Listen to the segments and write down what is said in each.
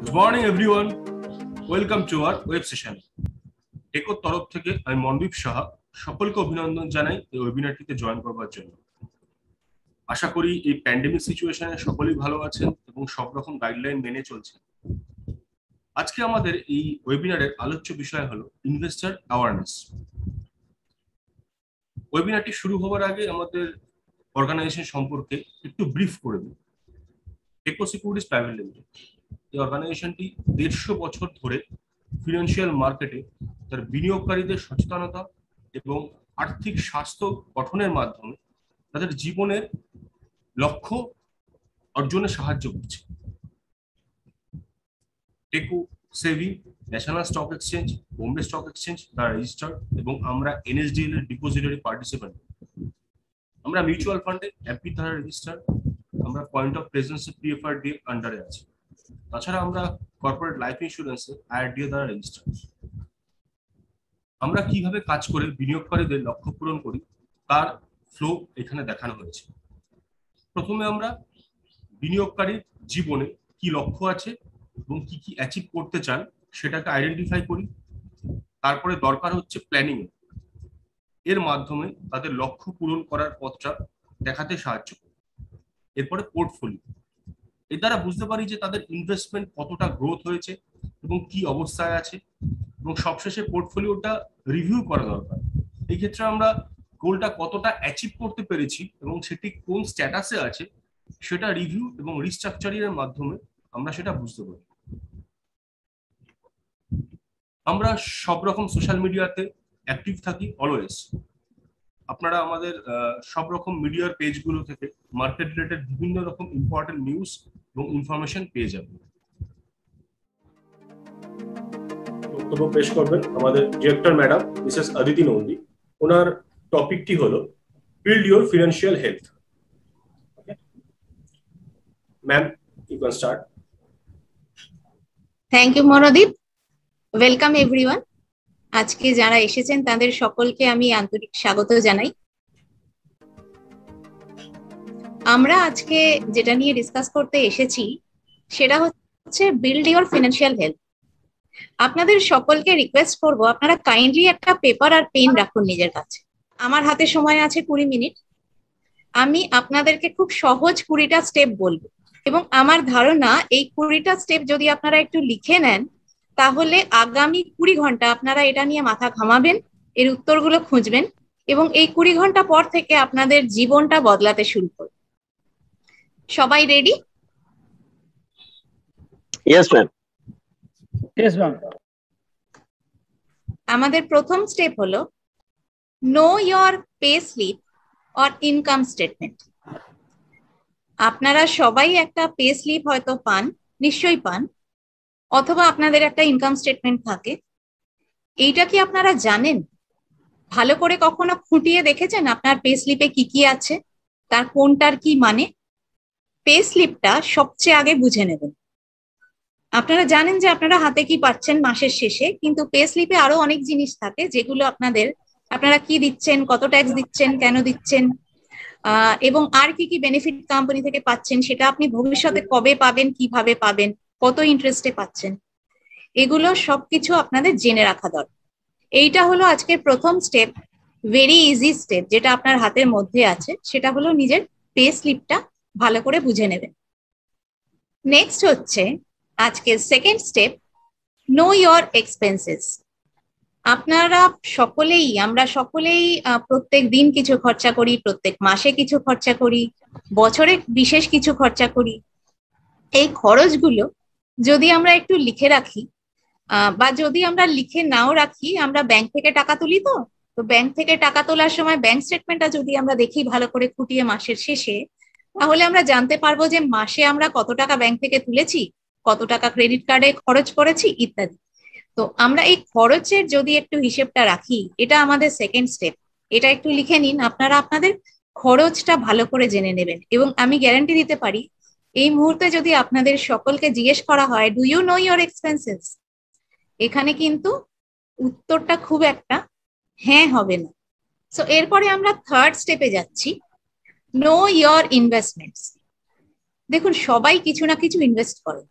Good morning everyone, welcome to our web session. টেকোর তরফ থেকে আমি মনদীপ সাহা সকলকে অভিনন্দন জানাই এই ওয়েবিনারটিতে জয়েন করবার জন্য। আশা করি এই প্যান্ডেমিক সিচুয়েশনে সকলেই ভালো আছেন এবং সব রকম গাইডলাইন মেনে চলছেন। আজকে আমাদের এই ওয়েবিনারের আলোচ্য বিষয় হলো ইনভেস্টর অ্যাওয়ারনেস। ওয়েবিনারটি শুরু হওয়ার আগে আমাদের অর্গানাইজেশন সম্পর্কে একটু ব্রিফ করে দিই। টেকো সিকিউরিটিজ প্রাইভেট লিমিটেড এই অর্গানাইজেশনটি 150 বছর ধরে ফিনান্সিয়াল মার্কেটে তার বিনিয়োগকারীদের সচেতনতা এবং আর্থিক স্বাস্থ্য গঠনের মাধ্যমে তাদের জীবনের লক্ষ্য অর্জনে সাহায্য করছে। টেকো SEBI, National Stock Exchange, Bombay Stock Exchange দ্বারা রেজিস্টার্ড এবং আমরা এনএসডিএল এর ডিপোজিটরি পার্টিসিপেন্ট। আমরা মিউচুয়াল ফান্ডে অ্যাপি দ্বারা রেজিস্টার্ড, আমরা পয়েন্ট অফ প্রেজেন্স পিএফআরডি আন্ডারে আছি। তাছাড়া আমরা কর্পোরেট লাইফ ইন্স্যুরেন্সে আইআরডিএ দ্বারা রেজিস্টার্ড। আমরা কিভাবে কাজ করে বিনিয়োগকারীদের লক্ষ্য পূরণ করি তার ফ্লো এখানে দেখানো হয়েছে। প্রথমে আমরা বিনিয়োগকারীর জীবনে কি লক্ষ্য আছে এবং কি কি অ্যাচিভ করতে চান সেটাকে আইডেন্টিফাই করি। তারপরে দরকার হচ্ছে প্ল্যানিং, এর মাধ্যমে তাদের লক্ষ্য পূরণ করার পথটা দেখাতে সাহায্য করি। এরপরে পোর্টফোলিও, এর দ্বারা বুঝতে পারি যে তাদের ইনভেস্টমেন্ট কতটা গ্রোথ হয়েছে এবং কি অবস্থায় আছে, এবং সবশেষে পোর্টফোলিওটা রিভিউ করা দরকার। এই ক্ষেত্রে আমরা গোলটা কতটা অ্যাচিভ করতে পেরেছি এবং সেটি কোন স্ট্যাটাসে আছে সেটা রিভিউ এবং রিস্ট্রাকচারিং এর মাধ্যমে আমরা সেটা বুঝতে পারি। আমরা সব রকম সোশ্যাল মিডিয়াতে অ্যাক্টিভ থাকি অলওয়েজ। আপনারা আমাদের সব রকম মিডিয়ার পেজগুলো থেকে মার্কেট রিলেটেড বিভিন্ন রকম ইম্পর্টেন্ট নিউজ এবং ইনফরমেশন পেয়ে যাবেন। বক্তব্য পেশ করবেন আমাদের director madam Mrs Aditi Nandi. ওনার টপিকটি হলো build your financial health. Ma'am, you can start. Thank you Monodeep. Welcome everyone. আজকে যারা এসেছেন তাদের সকলকে আমি আন্তরিক স্বাগত জানাই। আমরা আজকে যেটা নিয়ে ডিসকাস করতে এসেছি সেটা হচ্ছে বিল্ড ইউর ফিনান্সিয়াল হেলথ। আপনাদের সকলকে রিকোয়েস্ট করব আপনারা কাইন্ডলি একটা পেপার আর পেন রাখুন নিজের কাছে। আমার হাতে সময় আছে 20 মিনিট। আমি আপনাদেরকে খুব সহজ 20টা স্টেপ বলবো এবং আমার ধারণা এই 20টা স্টেপ যদি আপনারা একটু লিখে নেন তাহলে আগামী 20 ঘন্টা আপনারা এটা নিয়ে মাথা ঘামাবেন, এর উত্তরগুলো খুঁজবেন এবং এই 20 ঘন্টা পর থেকে আপনাদের জীবনটা বদলাতে শুরু করবে। সবাই ready? Yes, ma'am. Yes, ma'am. আমাদের প্রথম স্টেপ হলো no your pay slip or income statement. আপনারা সবাই একটা পে স্লিপ হয়তো পান, নিশ্চয়ই পান, অথবা আপনাদের একটা ইনকাম স্টেটমেন্ট থাকে। এইটা কি আপনারা জানেন? ভালো করে কখনো খুঁটিয়ে দেখেছেন আপনার পে স্লিপে কি কি আছে, তার কোনটার কি মানে? পে স্লিপটা সবচেয়ে আগে বুঝে নেবেন। আপনারা জানেন যে আপনারা হাতে কি পাচ্ছেন মাসের শেষে, কিন্তু পে স্লিপে আরো অনেক জিনিস থাকে যেগুলো আপনারা কি দিচ্ছেন, কত ট্যাক্স দিচ্ছেন, কেন দিচ্ছেন, এবং আর কি কি বেনিফিট কোম্পানি থেকে পাচ্ছেন, সেটা আপনি ভবিষ্যতে কবে পাবেন, কিভাবে পাবেন, কত ইন্টারেস্টে পাচ্ছেন, এগুলো সবকিছু আপনাদের জেনে রাখা দরকার। এইটা হলো আজকের প্রথম স্টেপ, ভেরি ইজি স্টেপ, যেটা আপনার হাতের মধ্যে আছে। সেটা হলো নিজের পে স্লিপটা ভালো করে বুঝে নেবেন। নেক্সট হচ্ছে আজকের second step, no your expenses. আমরা সকলেই প্রত্যেক দিন কিছু খরচা করি, প্রত্যেক মাসে কিছু খরচা করি, বছরে বিশেষ কিছু খরচা করি। এই খরচগুলো যদি আমরা একটু লিখে রাখি, বা যদি আমরা লিখে নাও রাখি, আমরা ব্যাংক থেকে টাকা তুলি, তো ব্যাংক থেকে টাকা তোলার সময় ব্যাংক স্টেটমেন্টটা যদি আমরা দেখি ভালো করে খুঁটিয়ে মাসের শেষে, তাহলে আমরা জানতে পারবো যে মাসে আমরা কত টাকা ব্যাংক থেকে তুলেছি, কত টাকা ক্রেডিট কার্ডে খরচ করেছি ইত্যাদি। তো আমরা এই খরচের যদি একটু হিসেবটা রাখি, এটা আমাদের সেকেন্ড স্টেপ। এটা একটু লিখে নিন, আপনারা আপনাদের খরচটা ভালো করে জেনে নেবেন। এবং আমি গ্যারান্টি দিতে পারি এই মুহূর্তে যদি আপনাদের সকলকে জিজ্ঞেস করা হয় do you know your expenses, এখানে কিন্তু উত্তরটা খুব একটা হ্যাঁ হবে না। সো এরপরে আমরা থার্ড স্টেপে যাচ্ছি, নো ইয়োর ইনভেস্টমেন্টস। দেখুন, সবাই কিছু না কিছু ইনভেস্ট করে,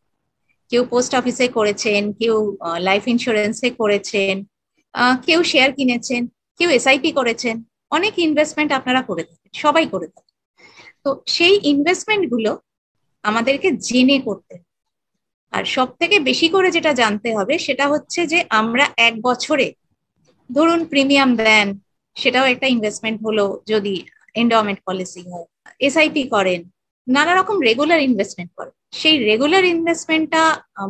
কেউ পোস্ট অফিসে করেছেন, কেউ লাইফ ইন্স্যুরেন্সে করেছেন, কেউ শেয়ার কিনেছেন, কেউ এসআইপি করেছেন। অনেক ইনভেস্টমেন্ট আপনারা করে থাকেন, সবাই করে থাকেন। তো সেই ইনভেস্টমেন্ট গুলো আমাদেরকে জেনে করতে হবে। আর সব থেকে বেশি করে যেটা জানতে হবে সেটা হচ্ছে যে আমরা এক বছরে ধরুন প্রিমিয়াম দেন, সেটাও একটা ইনভেস্টমেন্ট হলো। যদি এন্ডাওমেন্ট পলিসি হয়, এসআইপি করেন, নানা রকম রেগুলার ইনভেস্টমেন্ট করেন, সেই রেগুলার ইনভেস্টমেন্টটা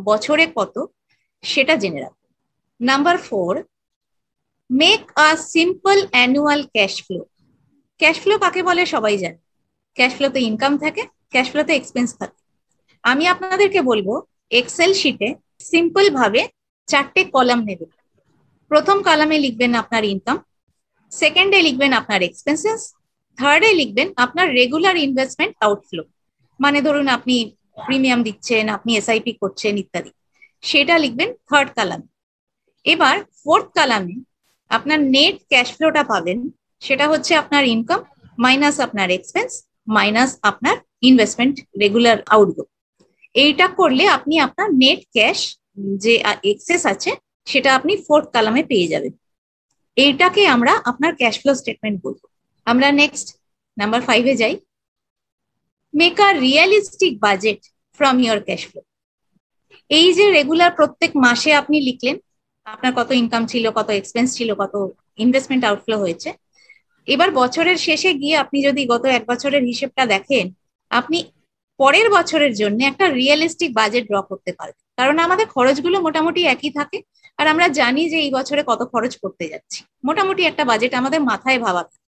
বছরে কত সেটা জেনে রাখুন। Number 4, make a simple annual cash flow. Cash flow কাকে বলে সবাই জানে। ক্যাশ ফ্লোতে ইনকাম থাকে, ক্যাশ ফ্লোতে এক্সপেন্স থাকে। আমি আপনাদেরকে বলবো এক্সেল শিটে সিম্পল ভাবে 4টে কলাম নেবেন। প্রথম কলামে লিখবেন আপনার ইনকাম, সেকেন্ডে লিখবেন আপনার এক্সপেন্সেস, থার্ডে লিখবেন আপনার রেগুলার ইনভেস্টমেন্ট আউটফ্লো, মানে ধরুন আপনি প্রিমিয়াম দিচ্ছেন, আপনি এসআইপি করছেন ইত্যাদি, সেটা লিখবেন থার্ড কলামে। এবার ফোর্থ কলামে আপনার নেট ক্যাশ ফ্লোটা পাবেন, সেটা হচ্ছে আপনার ইনকাম মাইনাস আপনার এক্সপেন্স মাইনাস আপনার ইনভেস্টমেন্ট রেগুলার আউটগো। এইটা করলে আপনি আপনার নেট ক্যাশ যে এক্সেস আছে সেটা আপনি ফোর্থ কলামে পেয়ে যাবেন। এইটাকে আমরা আপনার ক্যাশ ফ্লো স্টেটমেন্ট বলবো। আমরা নেক্সট নাম্বার 5-এ যাই। Make a realistic budget from your cash flow. এই যে রেগুলার প্রত্যেক মাসে আপনি লিখলেন আপনার কত ইনকাম ছিল, কত এক্সপেন্স ছিল, কত ইনভেস্টমেন্ট আউটফ্লো হয়েছে। এবার বছরের শেষে গিয়ে আপনি যদি গত এক বছরের হিসেবটা দেখেন, আপনি পরের বছরের জন্য একটা রিয়েলিস্টিক বাজেট ড্র করতে পারবেন। কারণ আমাদের খরচগুলো মোটামুটি একই থাকে, আর আমরা জানি যে এই বছরে কত খরচ করতে যাচ্ছি। মোটামুটি একটা বাজেট আমাদের মাথায় ভাবা থাকে।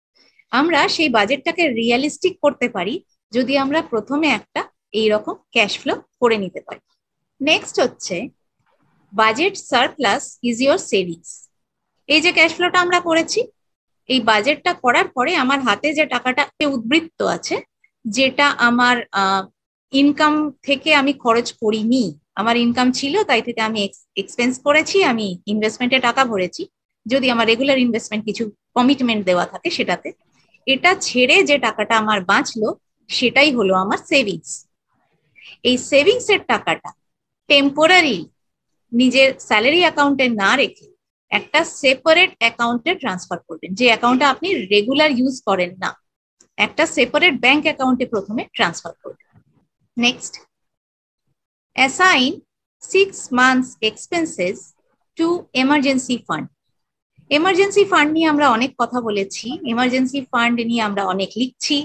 আমরা সেই বাজেটটাকে রিয়েলিস্টিক করতে পারি যদি আমরা প্রথমে একটা এইরকম ক্যাশ ফ্লো করে নিতে পারি। নেক্সট হচ্ছে budget surplus is your savings. এই যে ক্যাশ ফ্লোটা আমরা করেছি, এই বাজেটটা করার পরে আমার হাতে যে টাকাটা উদ্বৃত্ত আছে, যেটা আমার ইনকাম থেকে আমি খরচ করিনি, আমার ইনকাম ছিল তাই থেকে আমি এক্সপেন্স করেছি, আমি ইনভেস্টমেন্টে টাকা ভরেছি, যদি আমার রেগুলার ইনভেস্টমেন্ট কিছু কমিটমেন্ট দেওয়া থাকে সেটাতে, এটা ছেড়ে যে টাকাটা আমার বাঁচলো সেটাই হলো আমার সেভিংস। এই সেভিংস এর টাকাটা টেম্পোরারি নিজের স্যালারি অ্যাকাউন্টে না রেখে একটা সেপারেট অ্যাকাউন্টে ট্রান্সফার করবেন, যে অ্যাকাউন্টটা আপনি রেগুলার ইউজ করেন না। একটা সেপারেট ব্যাংক অ্যাকাউন্টে প্রথমে ট্রান্সফার করবেন। Next, assign 6 months expenses to emergency fund. Emergency fund নিয়ে আমরা অনেক কথা বলেছি, এমার্জেন্সি ফান্ড নিয়ে আমরা অনেক লিখছি।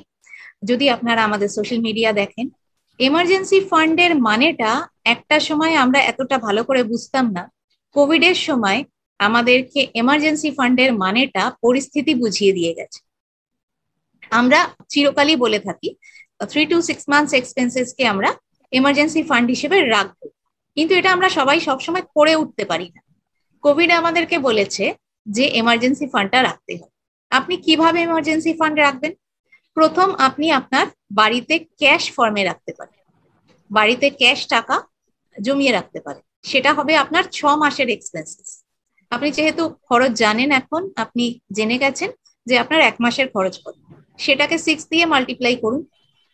যদি আপনারা আমাদের সোশ্যাল মিডিয়া দেখেন, এমার্জেন্সি ফান্ডের মানেটা একটা সময় আমরা এতটা ভালো করে বুঝতাম না। কোভিডের সময় আমাদেরকে এমার্জেন্সি ফান্ডের মানেটা পরিস্থিতি বুঝিয়ে দিয়ে গেছে। আমরা চিরকালই বলে থাকি 3 to 6 months এক্সপেন্সেস কে আমরা এমার্জেন্সি ফান্ড হিসেবে রাখবো, কিন্তু এটা আমরা সবাই সবসময় করে উঠতে পারি না। কোভিড আমাদেরকে বলেছে যে এমার্জেন্সি ফান্ডটা রাখতে হবে। আপনি কিভাবে এমার্জেন্সি ফান্ড রাখবেন? প্রথম, আপনি আপনার বাড়িতে ক্যাশ ফর্মে রাখতে পারেন, বাড়িতে ক্যাশ টাকা জমিয়ে রাখতে পারেন। সেটা হবে আপনার 6 মাসের এক্সপেন্সেস। আপনি যেহেতু খরচ জানেন, এখন আপনি জেনে গেছেন যে আপনার 1 মাসের খরচ কত, সেটাকে 6 দিয়ে মাল্টিপ্লাই করুন।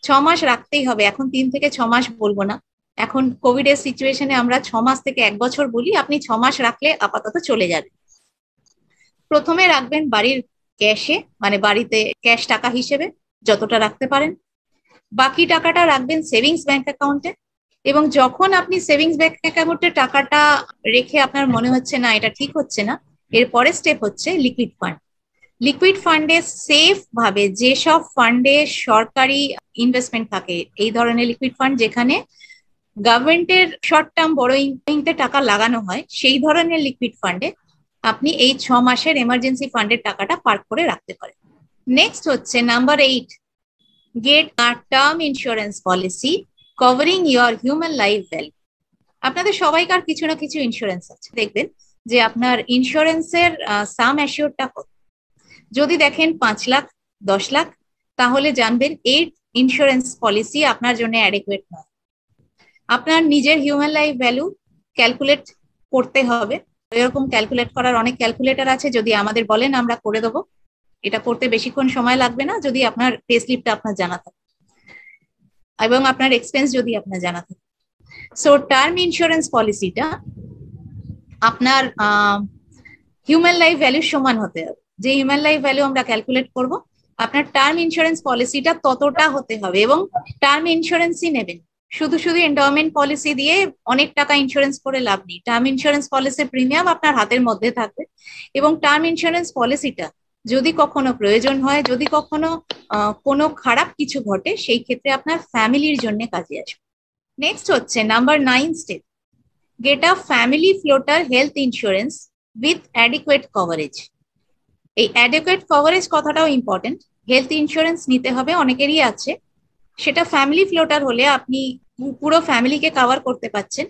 6 মাস রাখতেই হবে, এখন 3 থেকে 6 মাস বলবো না। এখন কোভিড এর সিচুয়েশনে আমরা 6 মাস থেকে 1 বছর বলি। আপনি 6 মাস রাখলে আপাতত চলে যাবে। প্রথমে রাখবেন বাড়ির ক্যাশে, মানে বাড়িতে ক্যাশ টাকা হিসেবে যতটা রাখতে পারেন। বাকি টাকাটা রাখবেন সেভিংস ব্যাংক অ্যাকাউন্টে, এবং যখন আপনি সেভিংস ব্যাংক অ্যাকাউন্টে টাকাটা রেখে আপনার মনে হচ্ছে না এটা ঠিক হচ্ছে না, এর পরের স্টেপ হচ্ছে লিকুইড ফান্ড। লিকুইড ফান্ডে সেফ ভাবে, যেসব ফান্ডে সরকারি ইনভেস্টমেন্ট থাকে, এই ধরনের লিকুইড ফান্ড যেখানে গভর্নমেন্টের শর্ট টার্ম বড়োইংতে টাকা লাগানো হয়, সেই ধরনের লিকুইড ফান্ডে আপনি এই 6 মাসের এমার্জেন্সি ফান্ডের টাকাটা পার্ক করে রাখতে পারেন। নেক্সট হচ্ছে number 8, get a term insurance policy covering your human life value. আপনাদের সবাইকার কিছু না কিছু ইন্স্যুরেন্স আছে, দেখবেন যে আপনার ইন্স্যুরেন্সের সাম অ্যাসিওরটা কত। যদি দেখেন 5 লাখ 10 লাখ, তাহলে জানবেন এই ইন্স্যুরেন্স পলিসি আপনার জন্য অ্যাডেকুয়েট নয়। আপনার নিজের হিউম্যান লাইফ ভ্যালু ক্যালকুলেট করতে হবে। এরকম ক্যালকুলেট করার অনেক ক্যালকুলেটর আছে, যদি আমাদের বলেন আমরা করে দেবো। এটা করতে বেশিক্ষণ সময় লাগবে না, যদি আপনার পে স্লিপটা আপনার জানা থাকে এবং আপনার এক্সপেন্স যদি আপনার জানা থাকে। সো টার্ম ইন্স্যুরেন্স পলিসিটা আপনার হিউম্যান লাইফ ভ্যালুর সমান হতে হবে। যে হিউম্যান লাইফ ভ্যালু আমরা ক্যালকুলেট করব, আপনার টার্ম ইন্স্যুরেন্স পলিসিটা ততটা হতে হবে। এবং টার্ম ইন্স্যুরেন্সই নেবেন, শুধু শুধু এন্ডাওমেন্ট পলিসি দিয়ে অনেক টাকা ইন্স্যুরেন্স করে লাভ নেই। টার্ম ইন্স্যুরেন্স পলিসির প্রিমিয়াম আপনার হাতের মধ্যে থাকবে, এবং টার্ম ইন্স্যুরেন্স পলিসিটা যদি কখনো প্রয়োজন হয়, যদি কখনো কোনো খারাপ কিছু ঘটে, সেই ক্ষেত্রে আপনার ফ্যামিলির জন্য কাজে আসবে। নেক্সট হচ্ছে number 9 step, get a family floater health insurance with adequate coverage. এই অ্যাডিকুয়েট কভারেজ কথাটাও ইম্পর্টেন্ট। হেলথ ইন্স্যুরেন্স নিতে হবে, অনেকেরই আছে। সেটা ফ্যামিলি ফ্লোটার হলে আপনি পুরো ফ্যামিলিকে কভার করতে পারছেন,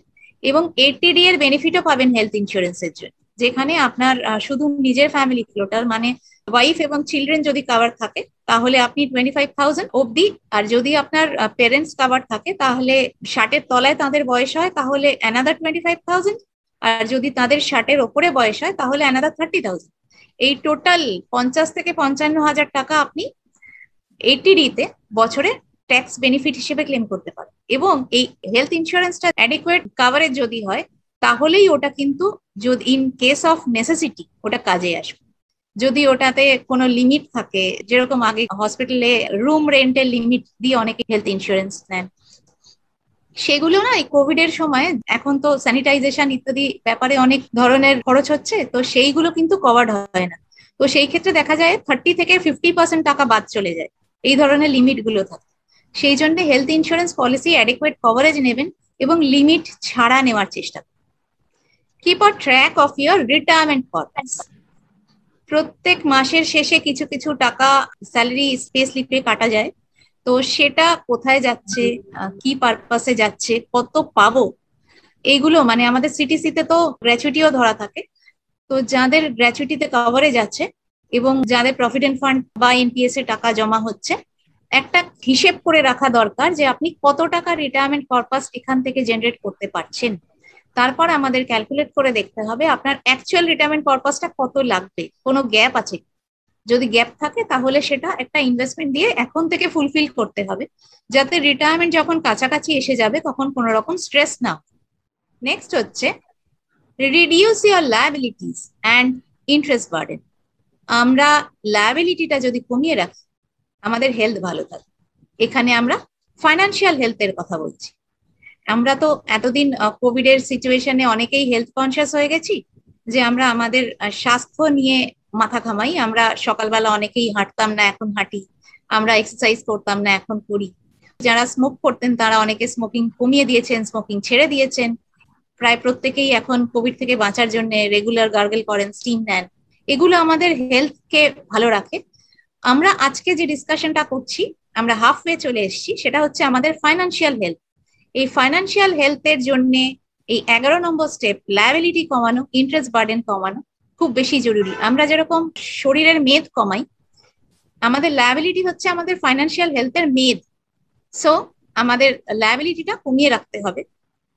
এবং এটিডি এর বেনিফিটও পাবেন হেলথ ইন্স্যুরেন্সের জন্য। যেখানে আপনার শুধু নিজের ফ্যামিলি ফ্লোটার মানে ওয়াইফ এবং চিলড্রেন যদি কভার থাকে তাহলে আপনি 25,000 অবধি, আর যদি আপনার পেরেন্টস কভার থাকে তাহলে 60-এর তলায় তাদের বয়স হয় তাহলে অ্যানাদার 25,000, আর যদি তাদের 60-এর ওপরে বয়স হয় তাহলে অ্যানাদার 30,000। এই টোটাল 50 থেকে 55,000 টাকা আপনি এটিডি তে বছরে ট্যাক্স বেনিফিট হিসেবে ক্লেম করতে পারেন। এবং এই হেলথ ইন্স্যুরেন্সটা অ্যাডিকুয়েট কভারেজ যদি হয় তাহলেই ওটা কিন্তু যদি ইন কেস অফ নেসেসিটি ওটা কাজে আসবে। যদি ওটাতে কোনো লিমিট থাকে, যেরকম আগে হসপিটালে রুম রেন্টের লিমিট দিয়ে অনেকে হেলথ ইন্স্যুরেন্স নেন, সেগুলো না এই কোভিড এর সময়, এখন তো স্যানিটাইজেশন ইত্যাদি ব্যাপারে অনেক ধরনের খরচ হচ্ছে, তো সেইগুলো কিন্তু কভার্ড হয় না। তো সেই ক্ষেত্রে দেখা যায় 30 থেকে 50% টাকা বাদ চলে যায়, এই ধরনের লিমিট গুলো থাকে। সেই জন্য health insurance policy adequate coverage নেবেন এবং লিমিট ছাড়া নেওয়ার চেষ্টা করুন। Keep a track of your retirement purpose. প্রত্যেক মাসের শেষে কিছু কিছু টাকা স্যালারি পে স্লিপে কাটা যায়, তো সেটা কোথায় যাচ্ছে, কি পারপাসে যাচ্ছে, কত পাবো, এইগুলো মানে আমাদের সিটিসিতে তো গ্র্যাচুইটিও ধরা থাকে। তো যাদের গ্র্যাচুইটিতে কভারে যাচ্ছে এবং যাদের প্রভিডেন্ট ফান্ড বা এনপিএস এ টাকা জমা হচ্ছে, একটা হিসেব করে রাখা দরকার যে আপনি কত টাকা রিটায়ারমেন্ট পারপাস এখান থেকে জেনারেট করতে পারছেন। তারপর আমাদের ক্যালকুলেট করে দেখতে হবে আপনার অ্যাকচুয়াল রিটায়ারমেন্ট পারপাসটা কত লাগবে, কোনো গ্যাপ আছে। যদি গ্যাপ থাকে তাহলে সেটা একটা ইনভেস্টমেন্ট দিয়ে এখন থেকে ফুলফিল করতে হবে, যাতে রিটায়ারমেন্ট যখন কাছাকাছি এসে যাবে তখন কোনো রকম স্ট্রেস না। নেক্সট হচ্ছে reduce your liabilities and interest burden. আমরা লায়াবিলিটিটা যদি কমিয়ে রাখি আমাদের হেলথ ভালো থাকে। এখানে আমরা ফাইন্যান্সিয়াল হেলথের কথা বলছি। আমরা তো এতদিন কোভিড এর সিচুয়েশনে অনেকেই হেলথ কনসিয়াস হয়ে গেছি, যে আমরা আমাদের স্বাস্থ্য নিয়ে মাথা ঘামাই। আমরা সকালবেলা অনেকেই হাঁটতাম না, এখন হাঁটি। আমরা এক্সারসাইজ করতাম না, এখন করি। যারা স্মোক করতেন তারা অনেকে স্মোকিং কমিয়ে দিয়েছেন, স্মোকিং ছেড়ে দিয়েছেন। প্রায় প্রত্যেকেই এখন কোভিড থেকে বাঁচার জন্য রেগুলার গার্গল করেন, স্টিম নেন। এগুলো আমাদের হেলথকে ভালো রাখে। আমরা আজকে যে ডিসকাশনটা করছি, আমরা হাফওয়ে চলে এসেছি, সেটা হচ্ছে আমাদের ফাইন্যান্সিয়াল হেলথ। এই ফাইন্যান্সিয়াল হেলথের জন্য এই 11 নম্বর স্টেপ, লায়াবিলিটি কমানো, ইন্টারেস্ট বার্ডেন কমানো খুব বেশি জরুরি। আমরা যেরকম শরীরের মেদ কমাই, আমাদের লায়াবিলিটি হচ্ছে আমাদের ফাইন্যান্সিয়াল হেলথের মেদ। সো আমাদের লায়াবিলিটিটা কমিয়ে রাখতে হবে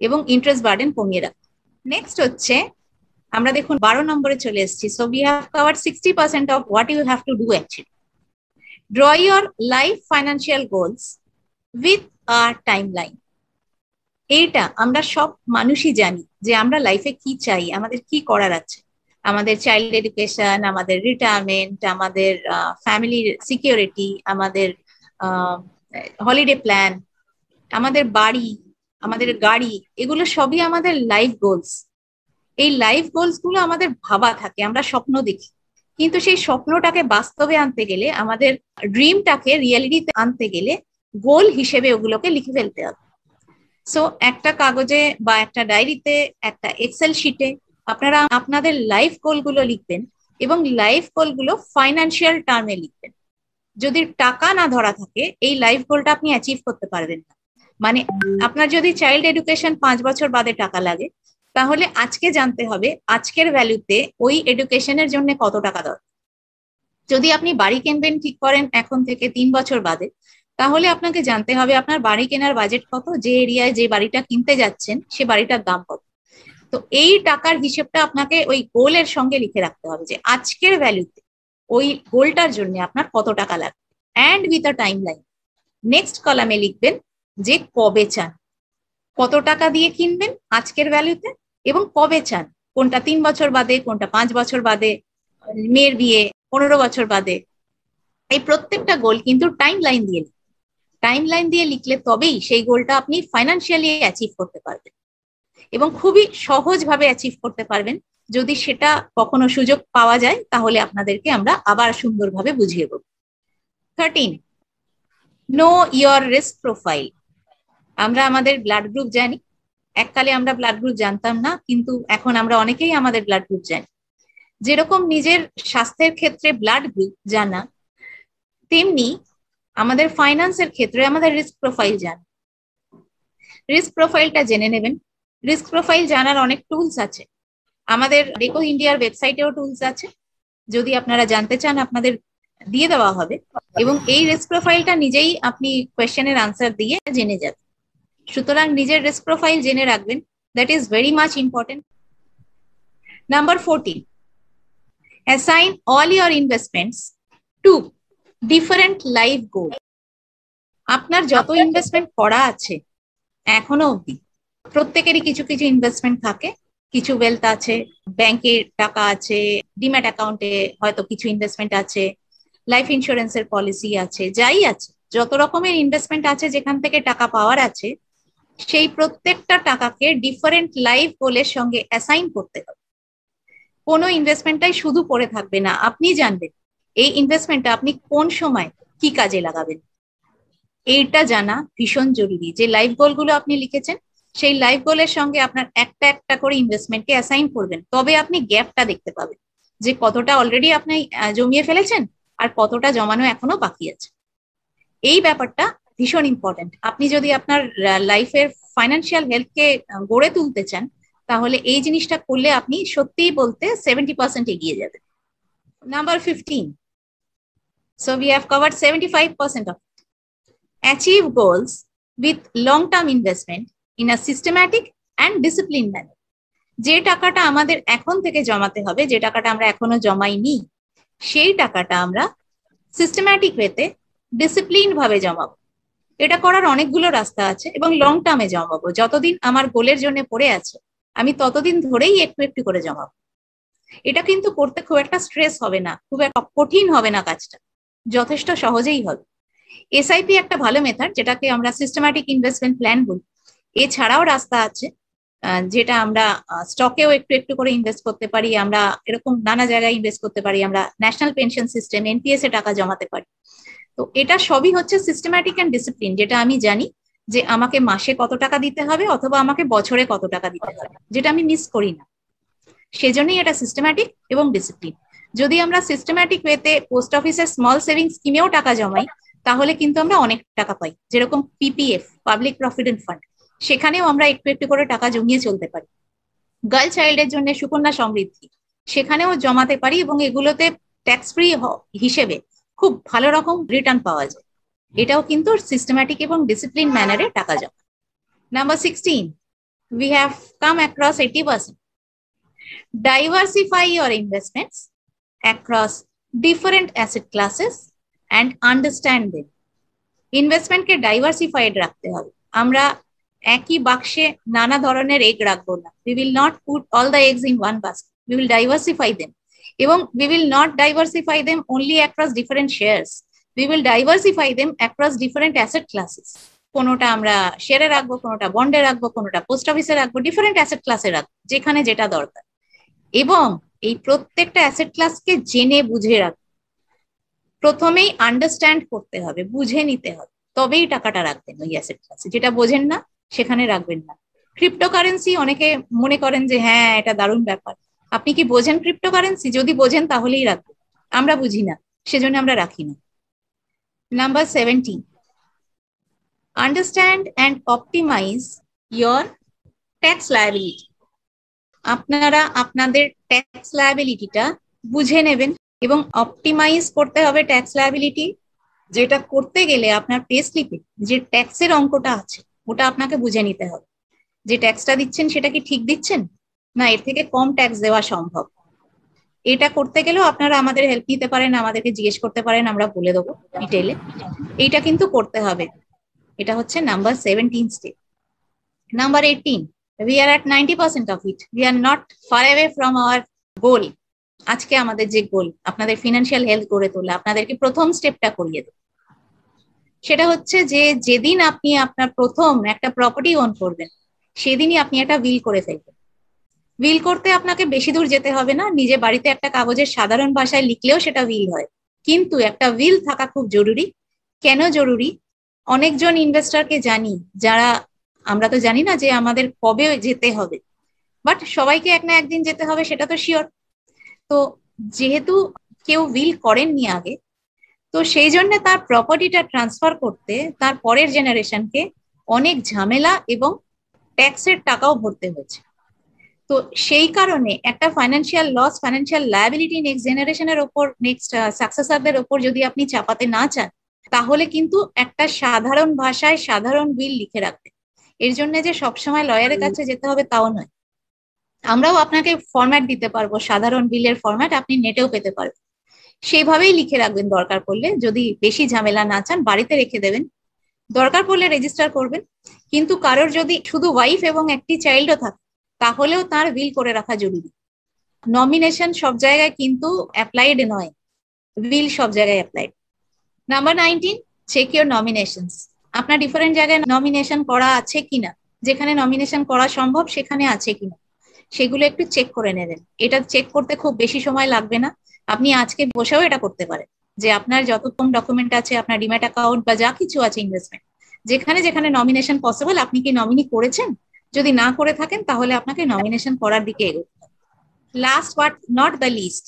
এবং ইন্টারেস্ট বার্ডেন কমিয়ে রাখতে। নেক্সট হচ্ছে আমরা দেখুন 12 নম্বরে চলে এসেছি। So we have covered 60% of what you have to do actually. Draw your life financial goals with a timeline. এইটা আমরা সব মানুষই জানি যে আমরা লাইফে কি চাই, আমাদের কি করার আছে। আমাদের চাইল্ড এডুকেশন, আমাদের রিটায়ারমেন্ট, আমাদের ফ্যামিলির সিকিউরিটি, আমাদের হলিডে প্ল্যান, আমাদের বাড়ি, আমাদের গাড়ি, এগুলো সবই আমাদের লাইফ গোলস। এই লাইফ গোলস গুলো আমাদের ভাবা থাকে, আমরা স্বপ্ন দেখি, কিন্তু সেই স্বপ্নটাকে বাস্তবে আনতে গেলে, আমাদের ড্রিমটাকে রিয়েলিটিতে আনতে গেলে গোল হিসেবে ওগুলোকে লিখে ফেলতে হবে। সো একটা কাগজে বা একটা ডায়েরিতে, একটা এক্সেল শিটে আপনারা আপনাদের লাইফ গোলগুলো লিখবেন, এবং লাইফ গোলগুলো ফাইন্যান্সিয়াল টার্মে লিখবেন। যদি টাকা না ধরা থাকে এই লাইফ গোলটা আপনি অ্যাচিভ করতে পারবেন না। মানে আপনার যদি চাইল্ড এডুকেশন 5 বছর বাদে টাকা লাগে, তাহলে আজকে জানতে হবে আজকের ভ্যালুতে ওই এডুকেশনের জন্য কত টাকা দরকার। যদি আপনি বাড়ি কিনবেন ঠিক করেন এখন থেকে 3 বছর বাদে, তাহলে আপনাকে জানতে হবে আপনার বাড়ি কেনার বাজেট কত, যে এরিয়ায় যে বাড়িটা কিনতে যাচ্ছেন সে বাড়িটার দাম কত। তো এই টাকার হিসেবটা আপনাকে ওই গোলের সঙ্গে লিখে রাখতে হবে, যে আজকের ভ্যালুতে ওই গোলটার জন্য আপনার কত টাকা লাগবে, and with a time line. Next কলামে লিখবেন যে কবে চান, কত টাকা দিয়ে কিনবেন আজকের ভ্যালুতে, এবং কবে চান, কোনটা 3 বছর বাদে, কোনটা 5 বছর বাদে, মেয়ের বিয়ে 15 বছর বাদে। এই প্রত্যেকটা গোল কিন্তু টাইম লাইন দিয়ে লিখলে তবেই সেই গোলটা আপনি ফাইন্যান্সিয়ালি অ্যাচিভ করতে পারবেন, এবং খুবই সহজভাবে অ্যাচিভ করতে পারবেন। যদি সেটা কখনো সুযোগ পাওয়া যায় তাহলে আপনাদেরকে আমরা আবার সুন্দরভাবে বুঝিয়ে দেব। 13, নো ইয়োর রিস্ক প্রোফাইল। আমরা আমাদের ব্লাড গ্রুপ জানি, এককালে আমরা ব্লাড গ্রুপ জানতাম না, কিন্তু এখন আমরা অনেকেই আমাদের ব্লাড গ্রুপ জানি। যেরকম নিজের স্বাস্থ্যের ক্ষেত্রে ব্লাড গ্রুপ জানা, তেমনি আমাদের ফাইন্যান্সের ক্ষেত্রে আমাদের রিস্ক প্রোফাইল জানা। রিস্ক প্রোফাইলটা জেনে নেবেন। রিস্ক প্রোফাইল জানার অনেক টুলস আছে, আমাদের ডেকো ইন্ডিয়ার ওয়েবসাইটেও টুলস আছে, যদি আপনারা জানতে চান আপনাদের দিয়ে দেওয়া হবে। এবং এই রিস্ক প্রোফাইলটা নিজেই আপনি কোয়েশ্চেনের আনসার দিয়ে জেনে যাবেন। সুতরাং নিজের রিস্ক প্রোফাইল জেনে রাখবেন, that is very much important. Number 14, assign all your investments to different life goal. আপনার যত ইনভেস্টমেন্ট করা আছে এখনো অবধি, প্রত্যেকেরই কিছু কিছু ইনভেস্টমেন্ট থাকে, কিছু ওয়েলথ আছে, ব্যাংকে টাকা আছে, ডিম্যাট অ্যাকাউন্টে হয়তো কিছু ইনভেস্টমেন্ট আছে, লাইফ ইন্স্যুরেন্সের পলিসি আছে, যাই আছে, যত রকমের ইনভেস্টমেন্ট আছে যেখান থেকে টাকা পাওয়ার আছে, সেই প্রত্যেকটা টাকাকে ডিফারেন্ট লাইফ গোলের সঙ্গে অ্যাসাইন করতে হবে। কোনো ইনভেস্টমেন্টটাই শুধু পড়ে থাকবে না, আপনি জানবেন এই ইনভেস্টমেন্টটা আপনি কোন সময় কি কাজে লাগাবেন। এইটা জানা ভীষণ জরুরি। যে লাইফ গোলগুলো আপনি লিখেছেন সেই লাইফ গোলের সঙ্গে আপনার একটা একটা করে ইনভেস্টমেন্টকে অ্যাসাইন করবেন, তবে আপনি গ্যাপটা দেখতে পাবেন যে কতটা অলরেডি আপনি জমিয়ে ফেলেছেন আর কতটা জমানো এখনো বাকি আছে। এই ব্যাপারটা ভীষণ ইম্পর্টেন্ট। আপনি যদি আপনার লাইফের ফাইন্যান্সিয়াল হেলথকে গড়ে তুলতে চান তাহলে এই জিনিসটা করলে আপনি সত্যিই বলতে 70% এগিয়ে যাবেন। Number 15, so we have covered 75% of it. Achieve goals with long-term investment in a systematic and disciplined manner. যে টাকাটা আমাদের এখন থেকে জমাতে হবে, যে টাকাটা আমরা এখনো জমাইনি, সেই টাকাটা আমরা সিস্টেম্যাটিক ওয়েতে ডিসিপ্লিন ভাবে জমাবো। এটা করার অনেকগুলো রাস্তা আছে, এবং লং টার্মে জমাবো। যতদিন আমার গোলের জন্য পড়ে আছে আমি ততদিন ধরেই একটু একটু করে জমাবো। এটা কিন্তু করতে খুব একটা স্ট্রেস হবে না, খুব একটা কঠিন হবে না, কাজটা যথেষ্ট সহজেই হবে। এসআইপি একটা ভালো মেথড, যেটাকে আমরা সিস্টেম্যাটিক ইনভেস্টমেন্ট প্ল্যান বলি। এছাড়াও রাস্তা আছে, যেটা আমরা স্টকেও একটু একটু করে ইনভেস্ট করতে পারি, আমরা এরকম নানা জায়গায় ইনভেস্ট করতে পারি, আমরা ন্যাশনাল পেনশন সিস্টেম এনপিএস এ টাকা জমাতে পারি। তো এটা সবই হচ্ছে সিস্টেম্যাটিক অ্যান্ড ডিসিপ্লিন, যেটা আমি জানি যে আমাকে মাসে কত টাকা দিতে হবে অথবা আমাকে বছরে কত টাকা দিতে হবে, যেটা আমি মিস করি না। সেজন্যই এটা সিস্টেম্যাটিক এবং ডিসিপ্লিন। যদি আমরা সিস্টেম্যাটিক ওয়েতে পোস্ট অফিসের স্মল সেভিংস স্কিমেও টাকা জমাই তাহলে কিন্তু আমরা অনেক টাকা পাই, যেরকম পিপিএফ, পাবলিক প্রভিডেন্ট ফান্ড, সেখানেও আমরা একটু একটু করে টাকা জমিয়ে চলতে পারি। গার্ল চাইল্ডের জন্য সুকন্যা সমৃদ্ধি, সেখানেও জমাতে পারি, এবং এগুলোতে ট্যাক্স ফ্রি হিসেবে খুব ভালো রকম রিটার্ন পাওয়া যায়। এটাও কিন্তু সিস্টেম্যাটিক এবং ডিসিপ্লিন ম্যানারে টাকা জমা। Number 16, we have come across 80%. Diversify your investments across different asset classes and understand them. ইনভেস্টমেন্টকে ডাইভার্সিফাইড রাখতে হবে। আমরা একই বাক্সে নানা ধরনের এগ রাখবো না। We will not put all the eggs in one basket. We will diversify them. এবং we will not diversify them only across different shares. We will diversify them across different asset classes. কোনোটা আমরা শেয়ারে রাখবো, কোনোটা বন্ডে রাখবো, কোনোটা post অফিসে রাখবো, ডিফারেন্ট অ্যাসেট ক্লাসে রাখবো, যেখানে যেটা দরকার। এবং এই প্রত্যেকটা অ্যাসেট ক্লাসকে জেনে বুঝে রাখবো। প্রথমেই আন্ডারস্ট্যান্ড করতে হবে, বুঝে নিতে হবে, তবেই টাকাটা রাখবেন ওই অ্যাসেট ক্লাসে। যেটা বোঝেন না সেখানে রাখবেন না। ক্রিপ্টোকারেন্সি অনেকে মনে করেন যে হ্যাঁ এটা দারুণ ব্যাপার। আপনি কি বোঝেন ক্রিপ্টোকারেন্সি? যদি বোঝেন তাহলেই রাখবেন। আমরা বুঝি না, সেজন্য আমরা রাখি না। Number 17, understand and optimize your tax liability. আপনারা আপনাদের ট্যাক্স লায়াবিলিটিটা বুঝে নেবেন এবং অপটিমাইজ করতে হবে ট্যাক্স লায়াবিলিটি। যেটা করতে গেলে আপনার পে স্লিপে যে ট্যাক্সের অঙ্কটা আছে ওটা আপনাকে বুঝে নিতে হবে, যে ট্যাক্সটা দিচ্ছেন সেটা কি ঠিক দিচ্ছেন না এর থেকে কম ট্যাক্স দেওয়া সম্ভব। এটা করতে গেলেও আপনারা আমাদের হেল্প নিতে পারেন, আমাদেরকে জিজ্ঞেস করতে পারেন, আমরা বলে দেবো ডিটেইলে। এইটা কিন্তু করতে হবে। এটা হচ্ছে number 17 step. Number 18, we are at 90% of it. We are not far away from our goal. আজকে আমাদের যে গোল, আপনাদের ফিনান্সিয়াল হেলথ গড়ে তোলা, আপনাদেরকে প্রথম স্টেপটা করিয়ে দেব। সেটা হচ্ছে যে যেদিন আপনি আপনার প্রথম একটা প্রপার্টি ওন করবেন, সেদিনই আপনি একটা উইল করে ফেলবেন। উইল করতে আপনাকে বেশি দূর যেতে হবে না, নিজে বাড়িতে একটা কাগজের সাধারণ ভাষায় লিখলেও সেটা উইল হয়। কিন্তু একটা উইল থাকা খুব জরুরি। কেন জরুরি? অনেকজন ইনভেস্টরকে জানি, যারা, আমরা তো জানি না যে আমাদের কবে যেতে হবে, বাট সবাইকে এক না একদিন যেতে হবে, সেটা তো শিওর। তো যেহেতু কেউ উইল করেননি আগে, তো সেই জন্য তার প্রপার্টিটা ট্রান্সফার করতে তার পরের জেনারেশনকে অনেক ঝামেলা এবং ট্যাক্সের টাকাও ভরতে হয়েছে। তো সেই কারণে একটা financial loss, financial liability next জেনারেশনের ওপর, নেক্সট সাকসেসরদের ওপর যদি আপনি চাপাতে না চান, তাহলে কিন্তু একটা সাধারণ ভাষায় সাধারণ উইল লিখে রাখবেন। এর জন্য যে সবসময় লয়ারের কাছে যেতে হবে তাও নয়, আমরাও আপনাকে ফরম্যাট দিতে পারবো, সাধারণ বিলের ফরম্যাট আপনি নেটেও পেতে পারবেন। সেইভাবেই লিখে রাখবেন, দরকার পড়লে যদি বেশি ঝামেলা না চান বাড়িতে রেখে দেবেন, দরকার পড়লে রেজিস্টার করবেন। কিন্তু কারোর যদি শুধু ওয়াইফ এবং একটি চাইল্ডও থাকে, তাহলেও তার উইল করে রাখা জরুরি। নমিনেশন সব জায়গায় কিন্তু অ্যাপ্লাইড নয়, উইল সব জায়গায় applied. Number 19, check your nominations. আপনার ডিফারেন্ট জায়গায় নমিনেশন করা আছে কিনা, যেখানে নমিনেশন করা সম্ভব সেখানে আছে কিনা, সেগুলো একটু চেক করে নেবেন। এটা চেক করতে খুব বেশি সময় লাগবে না, আপনি আজকে বসেও এটা করতে পারেন যে আপনার যত কম ডকুমেন্ট আছে, আপনার ডিম্যাট অ্যাকাউন্ট বা যা কিছু আছে ইনভেস্টমেন্ট, যেখানে যেখানে নমিনেশন পসিবল, আপনি কি নমিনি করেছেন? যদি না করে থাকেন তাহলে আপনাকে নমিনেশন করার দিকে এগোতে হবে। Last but not the least,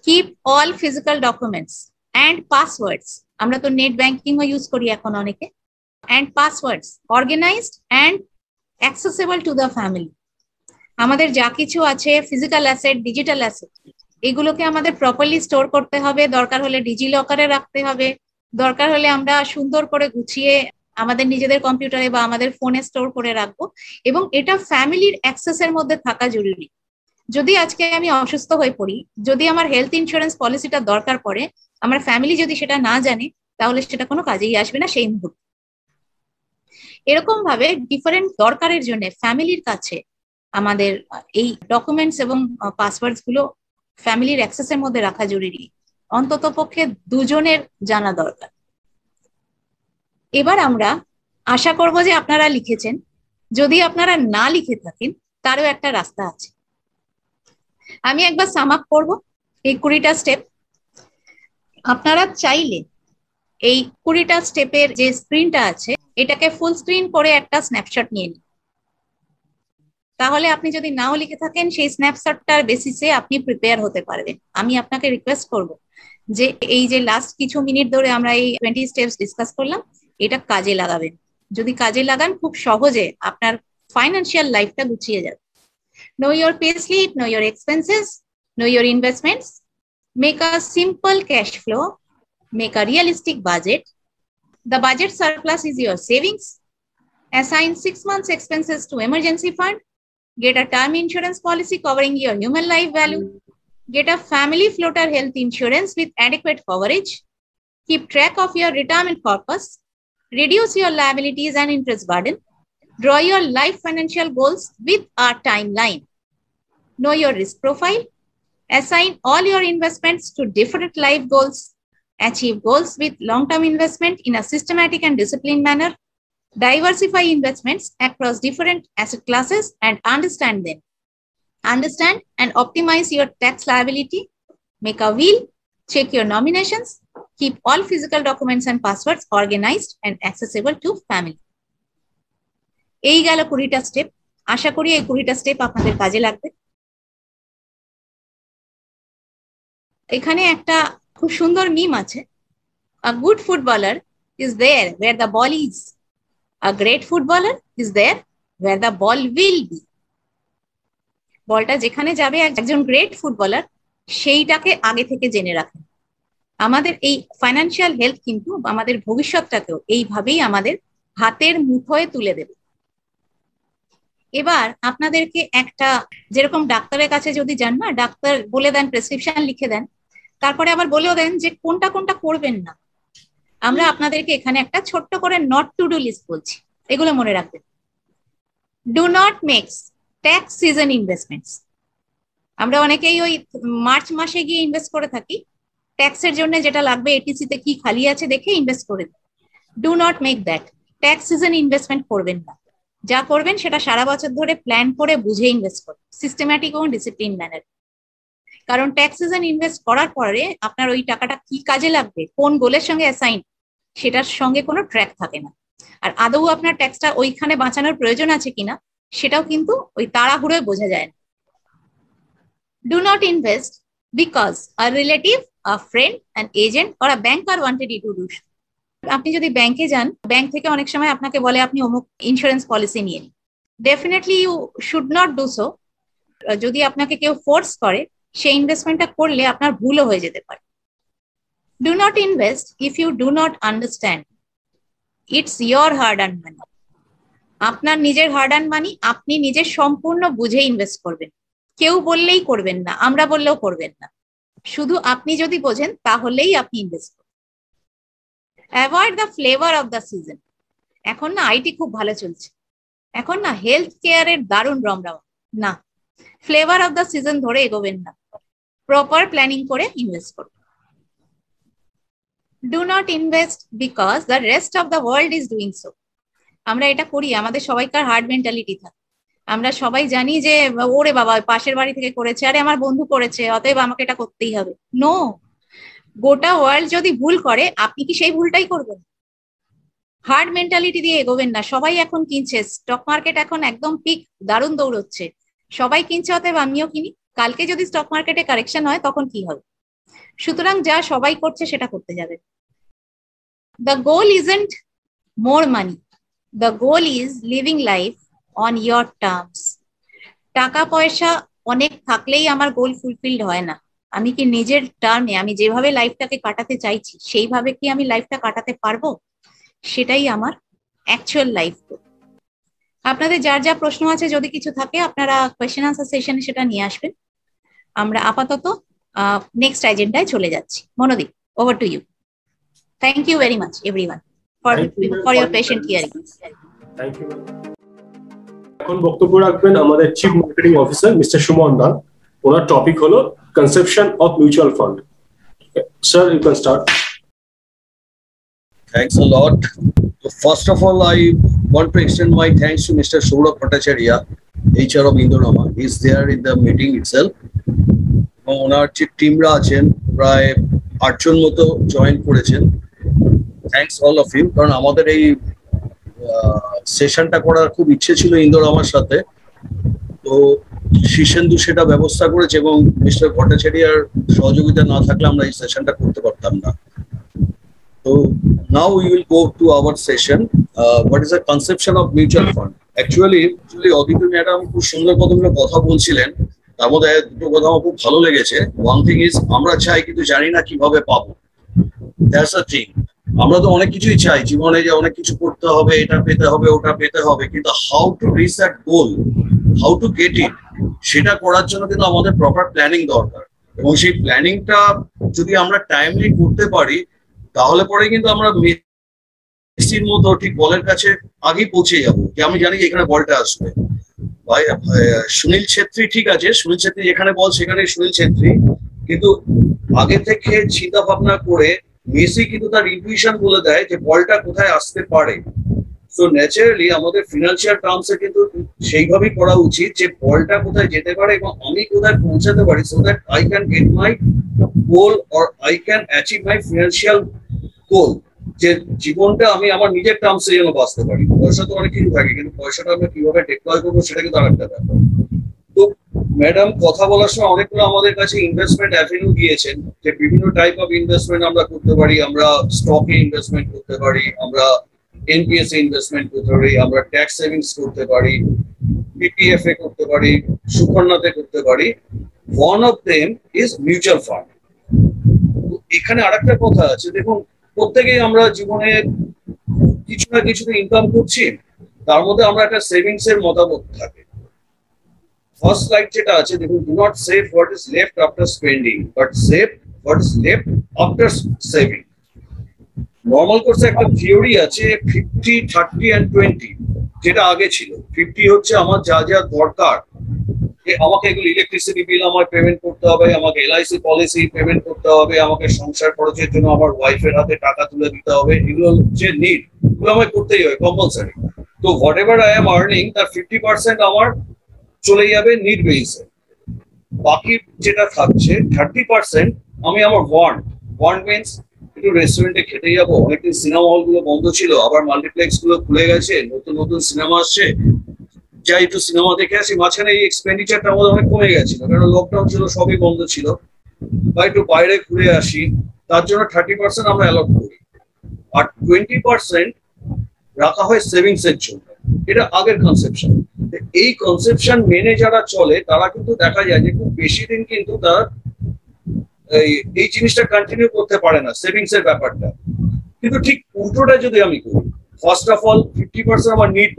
keep all physical documents and passwords. আমরা তো নেট ব্যাংকিংও ইউজ করি এখন অনেকে, and passwords organised and accessible to the family. আমাদের যা কিছু আছে, ফিজিক্যাল অ্যাসেট, ডিজিটাল অ্যাসেট, এগুলোকে আমাদের প্রপারলি স্টোর করতে হবে। দরকার হলে ডিজি লকারে রাখতে হবে, দরকার হলে আমরা সুন্দর করে গুছিয়ে আমাদের নিজেদের কম্পিউটারে বা আমাদের ফোনে স্টোর করে রাখবো। এবং এটা ফ্যামিলির অ্যাক্সেসের মধ্যে থাকা জরুরি। যদি আজকে আমি অসুস্থ হয়ে পড়ি, যদি আমার হেলথ ইন্স্যুরেন্স পলিসিটা দরকার পড়ে, আমার ফ্যামিলি যদি সেটা না জানে, তাহলে সেটা কোনো কাজেই আসবে না সেই মুহূর্তে। এরকম ভাবে ডিফারেন্ট দরকারের জন্য ফ্যামিলির কাছে আমাদের এই ডকুমেন্টস এবং পাসওয়ার্ডস গুলো ফ্যামিলির অ্যাক্সেসের মধ্যে রাখা জরুরি, অন্তত পক্ষে দুজনের জানা দরকার। এবার আমরা আশা করব যে আপনারা লিখেছেন। যদি আপনারা না লিখে থাকেন, তারও একটা রাস্তা আছে। আমি একবার সাম আপ করবো এই 20টা স্টেপ। আপনারা চাইলে এই 20টা স্টেপের যে স্ক্রিনটা আছে, এটাকে ফুল স্ক্রিন করে একটা স্ন্যাপশট নিয়ে নিন। তাহলে আপনি যদি নাও লিখে থাকেন, সেই স্ন্যাপশটটার বেসিসে আপনি প্রিপেয়ার হতে পারবেন। আমি আপনাকে রিকোয়েস্ট করব যে এই যে লাস্ট কিছু মিনিট ধরে আমরা এই 20 স্টেপস ডিসকাস করলাম, এটা কাজে লাগাবেন। যদি কাজে লাগান, খুব সহজে আপনার ফাইন্যান্সিয়াল লাইফটা গুছিয়ে যাবে। Know your pay slip, know your expenses, know your investments, make a simple cash flow, make a realistic budget. The budget surplus is your savings. Assign 6 months expenses to emergency fund. Get a term insurance policy covering your human life value. Get a family floater health insurance with adequate coverage. Keep track of your retirement corpus. Reduce your liabilities and interest burden. Draw your life financial goals with a timeline. Know your risk profile. Assign all your investments to different life goals. Achieve goals with long-term investment in a systematic and disciplined manner. Diversify investments across different asset classes and understand them. Understand and optimize your tax liability. Make a will. Check your nominations. Keep all physical documents and passwords organized and accessible to family. এই গেল 20টা step. আশা করি এই 20টা step আপনাদের কাজে লাগবে। এখানে একটা খুব সুন্দর মিম আছে, a good footballer is there where the ball is. A great footballer is there where the ball will be. বলটা যেখানে যাবে, একজন গ্রেট ফুটবলার সেইটাকে আগে থেকে জেনে রাখেন। আমাদের এই ফাইন্যান্সিয়াল হেলথ কিন্তু আমাদের ভবিষ্যৎটাকেও এইভাবেই আমাদের হাতের মুঠোয় তুলে দেবে। এবার আপনাদেরকে একটা, যেরকম ডাক্তারের কাছে যদি যান না, ডাক্তার বলে দেন, প্রেসক্রিপশন লিখে দেন, তারপরে আবার বলেও দেন যে কোনটা কোনটা করবেন না। আমরা আপনাদেরকে এখানে একটা ছোট্ট করে নট টু ডু লিস্ট বলছি, এগুলো মনে রাখবেন। Do not makes tax season investments. আমরা অনেকেই ওই মার্চ মাসে গিয়ে ইনভেস্ট করে থাকি, ট্যাক্সের জন্য যেটা লাগবে এটিসি তে কি খালি আছে দেখে ইনভেস্ট করে দিই। Do not make that. Tax season investment করবেন না। যা করবেন সেটা সারা বছর ধরে প্ল্যান করে বুঝে ইনভেস্ট করবেন, সিস্টেম্যাটিক এবং ডিসিপ্লিন ম্যানার। কারণ ট্যাক্স সিজন ইনভেস্ট করার পরে আপনার ওই টাকাটা কি কাজে লাগবে, কোন গোলের সঙ্গে অ্যাসাইন, সেটার সঙ্গে কোনো ট্র্যাক থাকে না। আর আদৌ আপনার ট্যাক্সটা ওইখানে বাঁচানোর প্রয়োজন আছে কিনা সেটাও কিন্তু ওই তাড়াহুড়োয় বোঝা যায় না। Do not invest because a relative, a friend, an agent or a banker wanted you to do. আপনি যদি ব্যাংকে যান, ব্যাংক থেকে অনেক সময় আপনাকে বলে আপনি অমুক ইন্স্যুরেন্স পলিসি নিয়ে নিন। Definitely you should not do so. যদি আপনাকে কেউ ফোর্স করে, সেই ইনভেস্টমেন্টটা করলে আপনার ভুলও হয়ে যেতে পারে। Do not invest if you do not understand it's your hard earn money. আপনার নিজের হার্ড আর্ন মানি আপনি নিজের সম্পূর্ণ বুঝে ইনভেস্ট করবেন। কেউ বললেই করবেন না, আমরা বললেও করবেন না। শুধু আপনি যদি বোঝেন তাহলেই আপনি ইনভেস্ট করবেন। Avoid the flavour of the season. এখন না আইটি খুব ভালো চলছে, এখন না হেলথ কেয়ারের দারুণ রমরমা। না, ফ্লেভার অফ দ্য সিজন ধরে এগোবেন না, প্রপার প্ল্যানিং করে ইনভেস্ট করুন। Do not invest because the rest of the world is doing so. আমরা এটা করি, আমাদের সবাইকার হার্ড মেন্টালিটি থাকে। আমরা সবাই জানি যে ওরে বাবা পাশের বাড়ি থেকে করেছে, আরে আমার বন্ধু করেছে, অতএব আমাকে এটা করতেই হবে। নো, গোটা ওয়ার্ল্ড যদি ভুল করে আপনি কি সেই ভুলটাই করবেন? হার্ড মেন্টালিটি দিয়ে এগোবেন না। সবাই এখন কিনছে, স্টক মার্কেট এখন একদম পিক, দারুণ দৌড়চ্ছে, সবাই কিনছে, অতএব আমিও কিনি। কালকে যদি স্টক মার্কেটে কারেকশন হয় তখন কি হবে? সুতরাং যা সবাই করছে সেটা করতে যাবে। The goal isn't more money, the goal is living life on your terms. টাকা পয়সা অনেক থাকলেই আমার গোল ফুলফিলড হয় না। আমি কি নিজের টার্মে, আমি যেভাবে লাইফটাকে কাটাতে চাইছি সেইভাবে কি আমি লাইফটা কাটাতে পারবো? সেটাই আমার অ্যাকচুয়াল লাইফ। আপনাদের যার যা প্রশ্ন আছে যদি কিছু থাকে আপনারা কোয়েশ্চেন আনসার সেশনে সেটা নিয়ে আসবেন। আমরা আপাতত নেক্সট এজেন্ডায় চলে যাচ্ছি। Monodeep, over to you. Thank you very much everyone for your patient hearing. Thank you. এখন বক্তব্য রাখবেন আমাদের chief marketing officer Mr Suman da. ওনার টপিক হলো conception of mutual fund. Sir, you can start. Thanks a lot. So first of all, I want to extend my thanks to Mr. Saurabh Bhattacharya, HR of Indorama. He is there in the meeting itself. ওনার যে টিমরা আছেন প্রায় 8 জন মতো join করেছেন। Thanks all of you, কারণ আমাদের এই সেশনটা করার খুব ইচ্ছে ছিল ইন্দোরামার সাথে, তো শীর্ষেন্দু সেটা ব্যবস্থা করেছে এবং মিস্টার ভট্টাচার্যার সহযোগিতা না থাকলে আমরা এই সেশনটা করতে পারতাম না। So now we will go to our session. What is the conception of mutual fund? Actually, Aditi madam খুব সুন্দর কতগুলো কথা বলছিলেন, তার মধ্যে দুটো কথা আমার খুব ভালো লেগেছে। ওয়ান থিং ইজ, আমরা চাই কিন্তু জানি না কিভাবে পাবো। That's a thing. আমরা তো অনেক কিছুই চাই জীবনে, যে অনেক কিছু করতে হবে, এটা পেতে হবে, ওটা পেতে হবে, কিন্তু how to reach that goal, how to get it, সেটা করার জন্য কিন্তু আমাদের প্রপার প্ল্যানিং দরকার। এবং সেই প্ল্যানিংটা যদি আমরা টাইমলি করতে পারি তাহলে পরে কিন্তু আমরা মেসির মতো ঠিক বলের কাছে আগেই পৌঁছে যাবো, যে আমি জানি যে এখানে বলটা আসবে। ভাই সুনীল ছেত্রী, ঠিক আছে, সুনীল ছেত্রী যেখানে বল সেখানে সুনীল ছেত্রী, কিন্তু আগে থেকে চিন্তা ভাবনা করে মেসি কিন্তু তার ইনটুইশন বলে দেয় যে বলটা কোথায় আসতে পারে। সো ন্যাচারালি আমাদের ফিনান্সিয়াল টার্মসে কিন্তু সেইভাবেই করা উচিত যে বলটা কোথায় যেতে পারে এবং আমি কোথায় পৌঁছাতে পারি, so that I can get my goal or I can achieve my financial goal. যে জীবনটা আমি আমার নিজের টার্মসে যেন বাঁচতে পারি। পয়সা তো অনেক কিছু থাকে, কিন্তু পয়সাটা আমরা কিভাবে ডিপ্লয় করবো সেটা কিন্তু আরেকটা ব্যাপার। তো ম্যাডাম কথা বলার সময় অনেকগুলো আমাদের কাছে ইনভেস্টমেন্ট অ্যাভিনিউ দিয়েছেন, যে বিভিন্ন টাইপ অফ ইনভেস্টমেন্ট আমরা করতে পারি। আমরা স্টকে ইনভেস্টমেন্ট করতে পারি, আমরা এনপিএস এ ইনভেস্টমেন্ট করতে পারি, আমরা ট্যাক্স সেভিংস করতে পারি, পিপিএফ এ করতে পারি, সুকন্যাতে করতে পারি। One of them is mutual fund. এখানে আরেকটা কথা আছে, দেখুন প্রত্যেকেই আমরা জীবনে কিছু না কিছুতে ইনকাম করছি, তার মধ্যে আমরা একটা সেভিংস এর মতামত থাকে। ফার্স্ট লাইট যেটা আছে, দেখুন, do not save what is left after spending, but save what is left after saving. Normal কোর্সে একটা থিওরি আছে 50, 30 and 20। যেটা আগে ছিল। 50 হচ্ছে আমার যা যা দরকার, আমাকে এগুলো ইলেকট্রিসিটি বিল আমার পেমেন্ট করতে হবে, আমাকে এলআইসি পলিসি পেমেন্ট করতে হবে, আমাকে সংসার খরচের জন্য আমার ওয়াইফের হাতে টাকা তুলে দিতে হবে, এগুলো যে নিড, এগুলো আমাকে করতেই হবে কম্পালসারি। তো what ever I am earning তার 50% আমার চলে যাবে নিড বেসে। বাকি যেটা থাকছে 30% আমি আমার ওয়ান্ট মিনস একটু রেস্টুরেন্টে খেতে যাবো, অনেকদিন সিনেমা হল গুলো বন্ধ ছিল, আবার মাল্টিপ্লেক্স গুলো খুলে গেছে, নতুন নতুন সিনেমা আসছে, যাই একটু সিনেমা দেখে আসি। মাঝখানে এই এক্সপেন্ডিচারটা আমাদের অনেক কমে গেছিল, কারণ লকডাউন ছিল, সবই বন্ধ ছিল, বা একটু বাইরে ঘুরে আসি, তার জন্য 30% আমরা অ্যালট করি। আর 20% রাখা হয় সেভিংস এর জন্য। এটা আগের কনসেপশন। এই কনসেপশন মেনে যারা চলে তারা কিন্তু দেখা যায় যে খুব বেশি দিন কিন্তু তারা এই জিনিসটা কন্টিনিউ করতে পারে না, সেভিংস এর ব্যাপারটা। কিন্তু ঠিক উল্টোটা যদি আমি করি, ফার্স্ট অফ অল 50% আমার নিড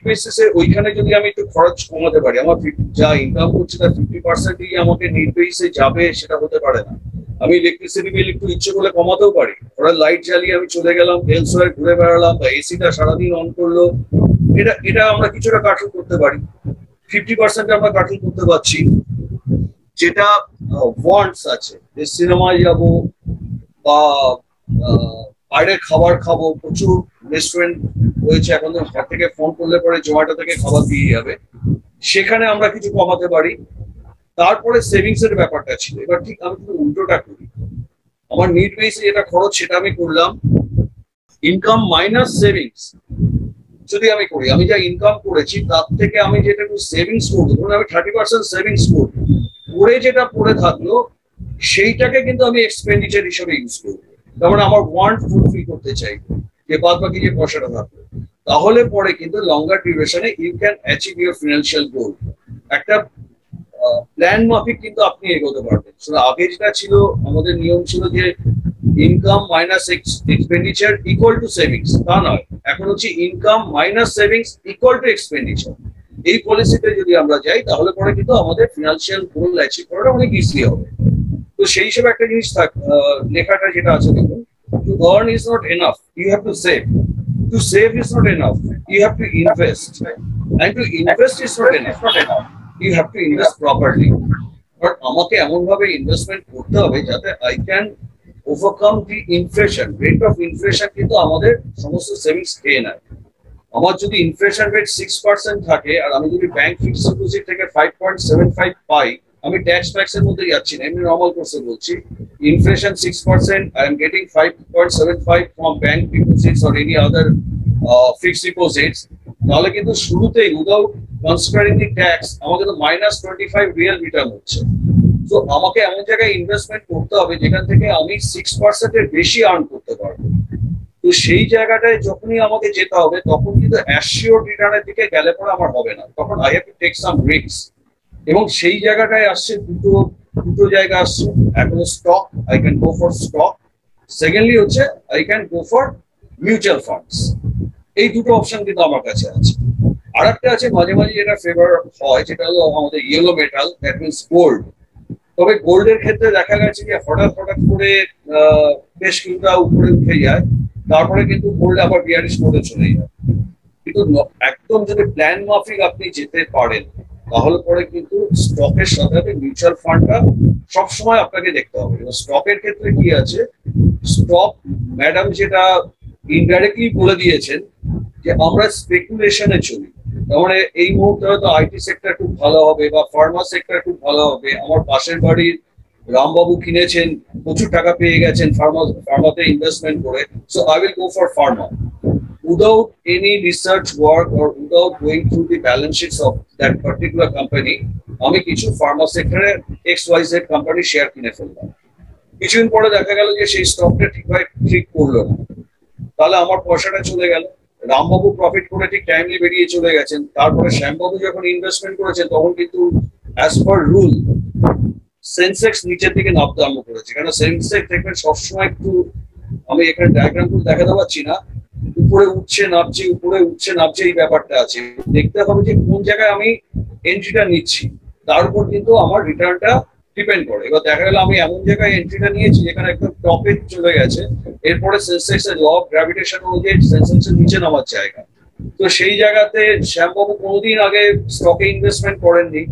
বেসিসে ওইখানে যদি আমি একটু খরচ কমাতে পারি, আমার যা ইনকাম করছে তার 50%ই আমাকে নিড বেসিসে যাবে, সেটা হতে পারে না। আমি ইলেকট্রিসিটি বিল একটু ইচ্ছে করলে কমাতেও পারি, ওরা লাইট জ্বালিয়ে আমি চলে গেলাম এলসওয়্যার ঘুরে বেড়ালাম, বা এসিটা সারাদিন অন করলো, এটা আমরা কিছুটা কাটল করতে পারি। 50% আমরা কাটল করতে পারছি। যেটা ওয়ান্টস আছে, যে সিনেমায় যাব বা বাইরের খাবার খাবো, প্রচুর রেস্টুরেন্ট রয়েছে এখন, ঘর থেকে ফোন করলে পরে জোম্যাটো থেকে খাবার দিয়ে যাবে, সেখানে আমরা কিছু কমাতে পারি। তারপরে সেভিংস এর ব্যাপারটা ছিল। এবার ঠিক আমি কিন্তু উল্টোটা করি, আমার নিড বেসে যেটা খরচ সেটা আমি করলাম, ইনকাম মাইনাস সেভিংস যদি আমি করি, আমি যা ইনকাম করেছি তার থেকে আমি যেটা একটু সেভিংস করবো, ধরুন আমি 30% সেভিংস করবো, করে যেটা পড়ে থাকলো সেইটাকে কিন্তু আমি এক্সপেন্ডিচার হিসেবে ইউজ করবো। তার আমার ওয়ান্ট ফুলফিল করতে চাইবো, যে বাদ বাকি যে পয়সাটা থাকলো, তাহলে পরে কিন্তু লঙ্গার ডিউরেশনে you can achieve your financial goal. একটা প্ল্যান মাফিক কিন্তু আপনি এগোতে পারবেন। আগে যেটা ছিল, আমাদের নিয়ম ছিল যে income minus expenditure equal to savings, তা নয়, এখন হচ্ছে income minus savings equal to expenditure. এই পলিসিতে যদি আমরা যাই তাহলে পরে কিন্তু আমাদের ফিনান্সিয়াল গোল অ্যাচিভ করাটা অনেক ইজি হবে। তো সেই হিসেবে একটা জিনিস লেখাটা যেটা আছে, দেখুন, to earn is not enough, you have to save, to save is not enough, you have to invest, and to invest is not enough, you have to invest properly. But আমাকে এমন ভাবে ইনভেস্টমেন্ট করতে হবে যাতে I can overcome the inflation rate of inflation. কিন্তু আমাদের সমস্ত savings খেয়ে নেয়। আমার যদি ইনফ্লেশন রেট 6% থাকে, আর আমি যদি ব্যাংক ফিক্সড ডিপোজিট থেকে 5.75 পাই, আমি ট্যাক্স ফ্যাক্সের মধ্যে যাচ্ছি না, এমনি নর্মাল কোর্সে বলছি, inflation 6%, I am getting 5.75 from bank deposits or any other fixed deposits, তাহলে কিন্তু শুরুতেই উইদাউট কনসিডারিং দি ট্যাক্স আমাকে তো -25 রিয়েল রিটার্ন হচ্ছে। তো আমাকে এমন জায়গায় ইনভেস্টমেন্ট করতে হবে যেখান থেকে আমি 6% এর বেশি আর্ন করতে পারবো। তো সেই জায়গাটায় যখনই আমাকে যেতে হবে, তখন কিন্তু অ্যাসিওর রিটার্নের দিকে গেলে পরে আমার হবে না, তখন I have to take some risk. এবং সেই জায়গাটায় আসছে দুটো জায়গা আসছে। এখন stock, I can go for stock, secondly হচ্ছে I can go for mutual funds. এই দুটো অপশন কিন্তু আমার কাছে আছে। আর একটা আছে মাঝে মাঝে যেটা ফেভার হয়, যেটা হলো আমাদের yellow metal, that means gold. তবে গোল্ডের ক্ষেত্রে দেখা গেছে যে হঠাৎ করে বেশ কিছুটা উপরে উঠে যায়, তারপরে কিন্তু গোল্ড আবার বিয়ারিশ মোডে চলে যায়। কিন্তু একদম যদি প্ল্যান মাফিক আপনি যেতে পারেন, তাহলে পরে কিন্তু স্টকের সাথে মিউচুয়াল ফান্ডটা সবসময় আপনাকে দেখতে হবে। স্টকের ক্ষেত্রে কি আছে, স্টক ম্যাডাম যেটা ইনডাইরেক্টলি বলে দিয়েছেন যে আমরা স্পেকুলেশনে চলি। তারপরে এই মুহূর্তে হয়তো আইটি সেক্টর খুব ভালো হবে বা ফার্মা সেক্টর খুব ভালো হবে। আমার পাশের বাড়ির রামবাবু কিনেছেন, প্রচুর টাকা পেয়ে গেছেন ফার্মাতে ইনভেস্টমেন্ট করে, so I will go for Pharma without any research work or without going through the balance sheets of that particular company. আমি কিছু ফার্মা সেক্টরে XYZ কোম্পানি শেয়ার কিনে ফেললাম, কিছুদিন পরে দেখা গেল যে সেই স্টকটা ঠিক করলো না, তাহলে আমার পয়সাটা চলে গেল। রামবাবু প্রফিট করে ঠিক টাইমলি বেরিয়ে চলে গেছেন। তারপরে শ্যামবাবু যখন ইনভেস্টমেন্ট করেছেন, তখন কিন্তু অ্যাজ পার রুল সেন্সেক্স নিচের দিকে নামতে আরম্ভ করেছে। কারণ সেন্সেক্স দেখবেন সবসময় একটু, আমি এখানে ডায়াগ্রাম করে দেখাতে পারছি না, উপরে উঠছে নামছে, উপরে উঠছে নামছে, এই ব্যাপারটা আছে। দেখতে হবে যে কোন জায়গায় আমি এন্ট্রিটা নিচ্ছি, তার উপর কিন্তু আমার রিটার্নটা ডিপেন্ড করে। এবার দেখা গেল আমি এমন জায়গায় এন্ট্রিটা নিয়েছি যেখানে একদম টপে চলে গেছে, এরপরে সেন্সেক্স এর ল অফ গ্র্যাভিটেশন অনুযায়ী সেন্সেক্স এর নিচে নামার জায়গা, তো সেই জায়গাতে শ্যামবাবু কোনোদিন আগে স্টকে ইনভেস্টমেন্ট করেননি।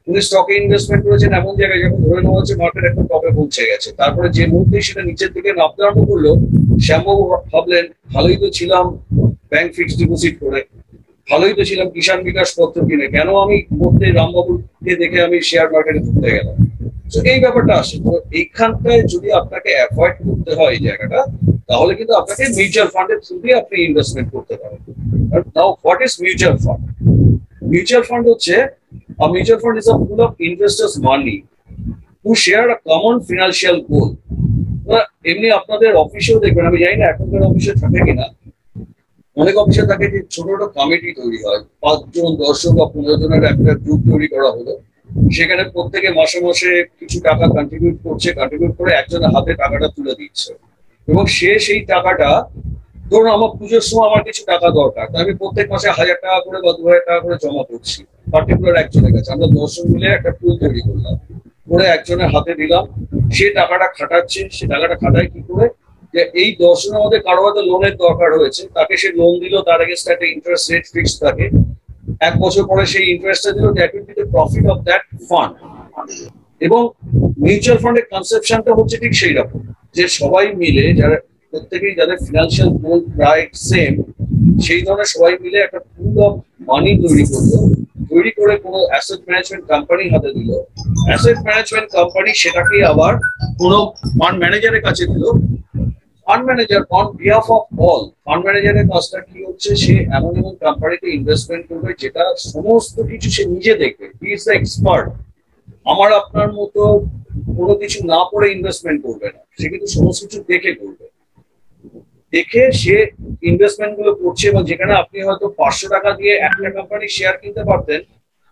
উনি স্টকে ইনভেস্টমেন্ট করেছেন এমন জায়গায় যখন ধরে নেওয়া হচ্ছে মার্কেট একটা টপে পৌঁছে গেছে, তারপরে যে মুহূর্তে সেটা নিচের দিকে নামতে আরম্ভ করলো, শ্যামবাবু ভাবলেন ভালোই তো ছিলাম ব্যাংক ফিক্সড ডিপোজিট করে, ভালোই তো ছিলাম কিষাণ বিকাশ পত্র কিনে, কেন আমি করতে রামবাবুকে দেখে আমি শেয়ার মার্কেটে ঢুকতে গেলাম। তো এই ব্যাপারটা আসে। তো এইখানটায় যদি আপনাকে অ্যাভয়েড করতে হয় এই জায়গাটা, তাহলে কিন্তু আপনাকে মিউচুয়াল ফান্ডের থ্রু দিয়ে আপনি ইনভেস্টমেন্ট করতে পারেন। Now what is mutual fund? Mutual fund হচ্ছে, a mutual fund is a pool of investors' money who share a common financial goal. এমনি আপনাদের অফিসেও দেখবেন, আমি জানি না এখনকার অফিসে থাকে কিনা, অনেক অফিসে থাকে যে ছোট ছোট কমিটি তৈরি হয়, 5 জন 10 জন বা 15 জনের একটা গ্রুপ তৈরি করা হলো, সেখানে প্রত্যেকে মাসে মাসে কিছু টাকা কন্ট্রিবিউট করছে, কন্ট্রিবিউট করে একজনের হাতে টাকাটা তুলে দিচ্ছে, এবং সে সেই টাকাটা, ধরুন আমার পুজোর সময় আমার কিছু টাকা দরকার, আমি প্রত্যেক মাসে 1000 টাকা করে বা 2000 টাকা করে জমা করছি পার্টিকুলার একজনের কাছে। আমরা 10 জন মিলে একটা পুল তৈরি করলাম, করে একজনের হাতে দিলাম, সে টাকাটা খাটাচ্ছে। সে টাকাটা খাটায় কি করে? যে এই 10 জনের মধ্যে কারো হয়তো লোনের দরকার হয়েছে, তাকে সে লোন দিল, তার এগেইনস্ট একটা ইন্টারেস্ট রেট ফিক্সড থাকে, 1 বছর পরে সেই ইন্টারেস্টটা দিল, that will be the profit of that fund. এবং মিউচুয়াল ফান্ডের কনসেপশনটা হচ্ছে ঠিক সেই রকম, যে সবাই মিলে, যারা প্রত্যেকেই যাদের ফিনান্সিয়াল গোল প্রায় সেম, সেই ধরনের সবাই মিলে একটা পুল অফ মানি তৈরি করলো, তৈরি করে কোনো অ্যাসেট ম্যানেজমেন্ট কোম্পানির হাতে দিল। অ্যাসেট ম্যানেজমেন্ট কোম্পানি সেটাকে আবার কোনো ফান্ড ম্যানেজারের কাছে দিল। Fund manager on behalf of all, fund ম্যানেজারের কাজটা কি হচ্ছে, সে এমন এমন কোম্পানিতে ইনভেস্টমেন্ট করবে যেটা সমস্ত কিছু সে নিজে দেখবে। He is the expert. আমার আপনার মতো কোনো কিছু না পড়ে ইনভেস্টমেন্ট করবে না, সে কিন্তু সমস্ত কিছু দেখে করবে। দেখে সে ইনভেস্টমেন্ট গুলো করছে, এবং যেখানে আপনি হয়তো 500 টাকা দিয়ে একটা কোম্পানির শেয়ার কিনতে পারতেন,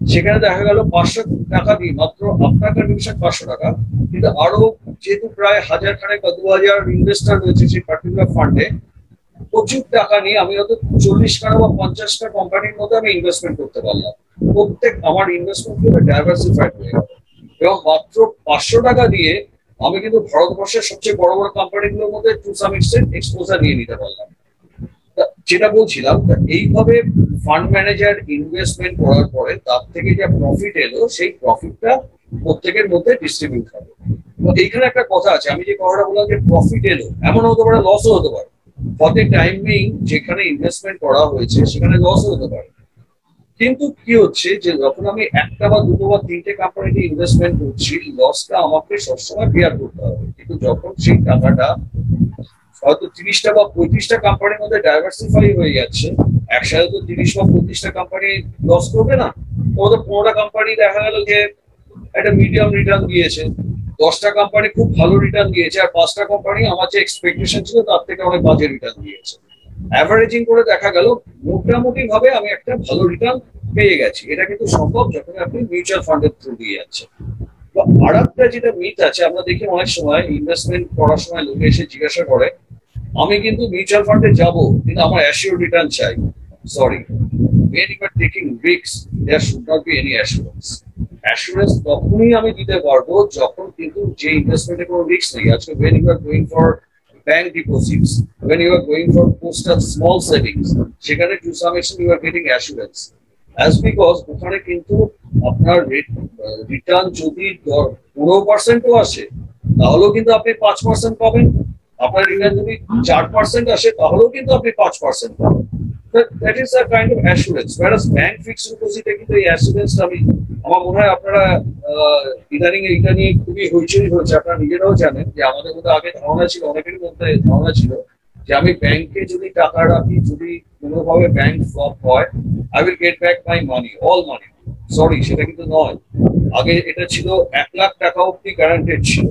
সেখানে দেখা গেল 500 টাকা দিয়ে মাত্র আপনার কন্ট্রিবিউশন 500 টাকা, কিন্তু আরো যেহেতু প্রায় 1000 খানেক বা 2000 ইনভেস্টর রয়েছে সেই পার্টিকুলার ফান্ডে, প্রচুর টাকা নিয়ে আমি হয়তো 40টা বা 50টা কোম্পানির মধ্যে আমি ইনভেস্টমেন্ট করতে পারলাম। প্রত্যেক আমার ইনভেস্টমেন্ট গুলো ডাইভার্সিফাইড হয়ে গেল, এবং মাত্র 500 টাকা দিয়ে আমি কিন্তু ভারতবর্ষের সবচেয়ে বড় বড় কোম্পানিগুলোর মধ্যে টু সাম এক্সটেন্ট এক্সপোজার নিয়ে নিতে পারলাম। যেটা বলছিলাম, এইভাবে ফান্ড ম্যানেজার ইনভেস্টমেন্ট করার পরে তার থেকে যে প্রফিট এলো, সেই প্রফিটটা প্রত্যেকের মধ্যে ডিস্ট্রিবিউট হবে। এইখানে একটা কথা আছে, আমি যে কথাটা বললাম যে প্রফিট এলো, এমন হতে পারে লসও হতে পারে। ফর দ্য টাইম বিং যেখানে ইনভেস্টমেন্ট করা হয়েছে সেখানে লসও হতে পারে, কিন্তু কি হচ্ছে যে যখন আমি একটা বা দুটো বা 3টে কোম্পানিতে ইনভেস্টমেন্ট করছি, লসটা আমাকে সবসময় বিয়ার করতে হবে। কিন্তু যখন সেই টাকাটা হয়তো 30টা বা 35টা কোম্পানির মধ্যে ডাইভার্সিফাই হয়ে যাচ্ছে, একসাথে তো 30 বা 35টা কোম্পানি লস করবে না, ওদের 15টা কোম্পানি দেখা গেল যে একটা মিডিয়াম রিটার্ন দিয়েছে, 10টা কোম্পানি খুব ভালো রিটার্ন দিয়েছে, আর 5টা কোম্পানি আমার যে এক্সপেকটেশন ছিল তার থেকে অনেক বাজে রিটার্ন দিয়েছে। অ্যাভারেজিং করে দেখা গেল মোটামুটি ভাবে আমি একটা ভালো রিটার্ন পেয়ে গেছি। এটা কিন্তু সম্ভব যখন আপনি মিউচুয়াল ফান্ডের থ্রু দিয়ে যাচ্ছেন। আর একটা যেটা মিথ আছে, আমরা দেখি অনেক সময় ইনভেস্টমেন্ট করার সময় লোকে এসে জিজ্ঞাসা করে, আমি কিন্তু মিউচুয়াল ফান্ডে যাব কিন্তু আমার অ্যাসিওর রিটার্ন চাই। Sorry, when you are taking risks there should not be any assurance. Assurance তখনই আমি দিতে পারবো যখন কিন্তু যে ইনভেস্টমেন্টে কোনো রিস্ক নেই। আজকে when you are going for bank deposits, when you are going for postal small savings, সেখানে to some extent you are getting assurance, as because ওখানে কিন্তু আপনার রিটার্ন যদি 15%ও আসে তাহলেও কিন্তু আপনি 5% পাবেন, আপনার রিটার্ন যদি 4% আসে তাহলেও কিন্তু আপনি 5% পাবেন। That is a kind of assurance, whereas bank fixed deposit এ কিন্তু এই assurance আমি, আমার মনে হয় আপনারা ইদানিং এইটা নিয়ে খুবই হইচই হয়েছে, আপনারা নিজেরাও জানেন যে আমাদের মধ্যে আগে ধারণা ছিল, অনেকেরই মধ্যে ধারণা ছিল যে আমি ব্যাংকে যদি টাকা রাখি, যদি কোনোভাবে ব্যাংক ফ্লপ হয়, I will get back my money, all money. Sorry, সেটা কিন্তু নয়। আগে এটা ছিল 1 লাখ টাকা অব্দি গ্যারান্টেড ছিল,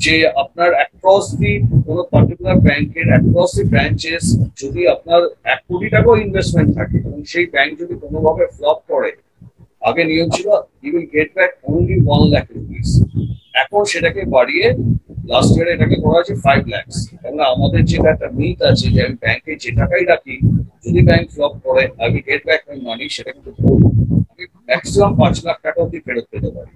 যে আপনার অ্যাক্রস দি কোনো পার্টিকুলার ব্যাংকের অ্যাক্রস দি ব্রাঞ্চেস যদি আপনার 1 কোটি টাকাও ইনভেস্টমেন্ট থাকে এবং সেই ব্যাংক যদি কোনোভাবে ফ্লপ করে, আগে নিয়ম ছিল you will get back only 1 lakh rupees. এখন সেটাকে বাড়িয়ে লাস্ট ইয়ারে এটাকে করা হয়েছে 5 lakhs। এবং আমাদের যেটা একটা মিথ আছে যে আমি ব্যাংকে যে টাকাই রাখি, যদি ব্যাংক ফ্লপ করে I will get back my money, সেটা কিন্তু আমি ম্যাক্সিমাম 5 লাখ টাকা অব্দি ফেরত পেতে পারি।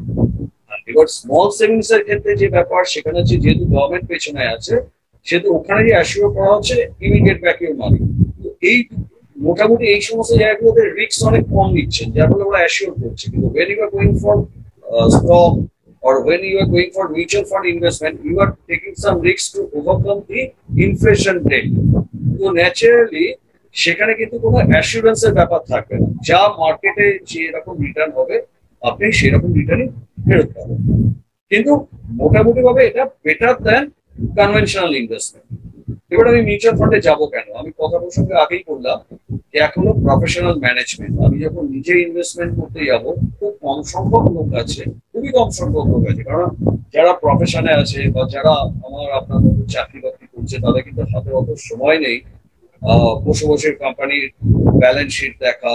এবার স্মল সেভিংস এর ক্ষেত্রে যে ব্যাপার, সেখানে হচ্ছে যেহেতু গভর্নমেন্ট পেছনে আছে, সেহেতু ওখানে যে অ্যাসিওর করা হচ্ছে you will get back your money. তো এই মোটামুটি এই সমস্ত জায়গাগুলোতে রিস্ক অনেক কম নিচ্ছেন, যার ফলে ওরা অ্যাসিওর করছে। কিন্তু when you are going for stock or when you are going for mutual fund investment, you are taking some risks to overcome the inflation rate. তো ন্যাচারালি সেখানে কিন্তু কোনো অ্যাসুরেন্সের ব্যাপার থাকবে না। যা মার্কেটে যেরকম রিটার্ন হবে আপনি সেরকম রিটার্নই ফেরত পাবেন। কিন্তু মোটামুটি ভাবে এটা বেটার দ্যান কনভেনশনাল ইনভেস্টমেন্ট। এবার আমি মিউচুয়াল ফান্ডে যাবো কেন? আমি কথা প্রসঙ্গে আগেই বললাম যে এখন হলো প্রফেশনাল ম্যানেজমেন্ট। আমি যখন নিজে ইনভেস্টমেন্ট করতে যাব, খুব কম সংখ্যক লোক আছে, খুবই কম সংখ্যক লোক আছে, কারণ যারা প্রফেশনে আছে বা যারা আপনার মতো চাকরি বাকরি করছে তাদের কিন্তু হাতে অত সময় নেই বসে বসে কোম্পানির ব্যালেন্স শিট দেখা,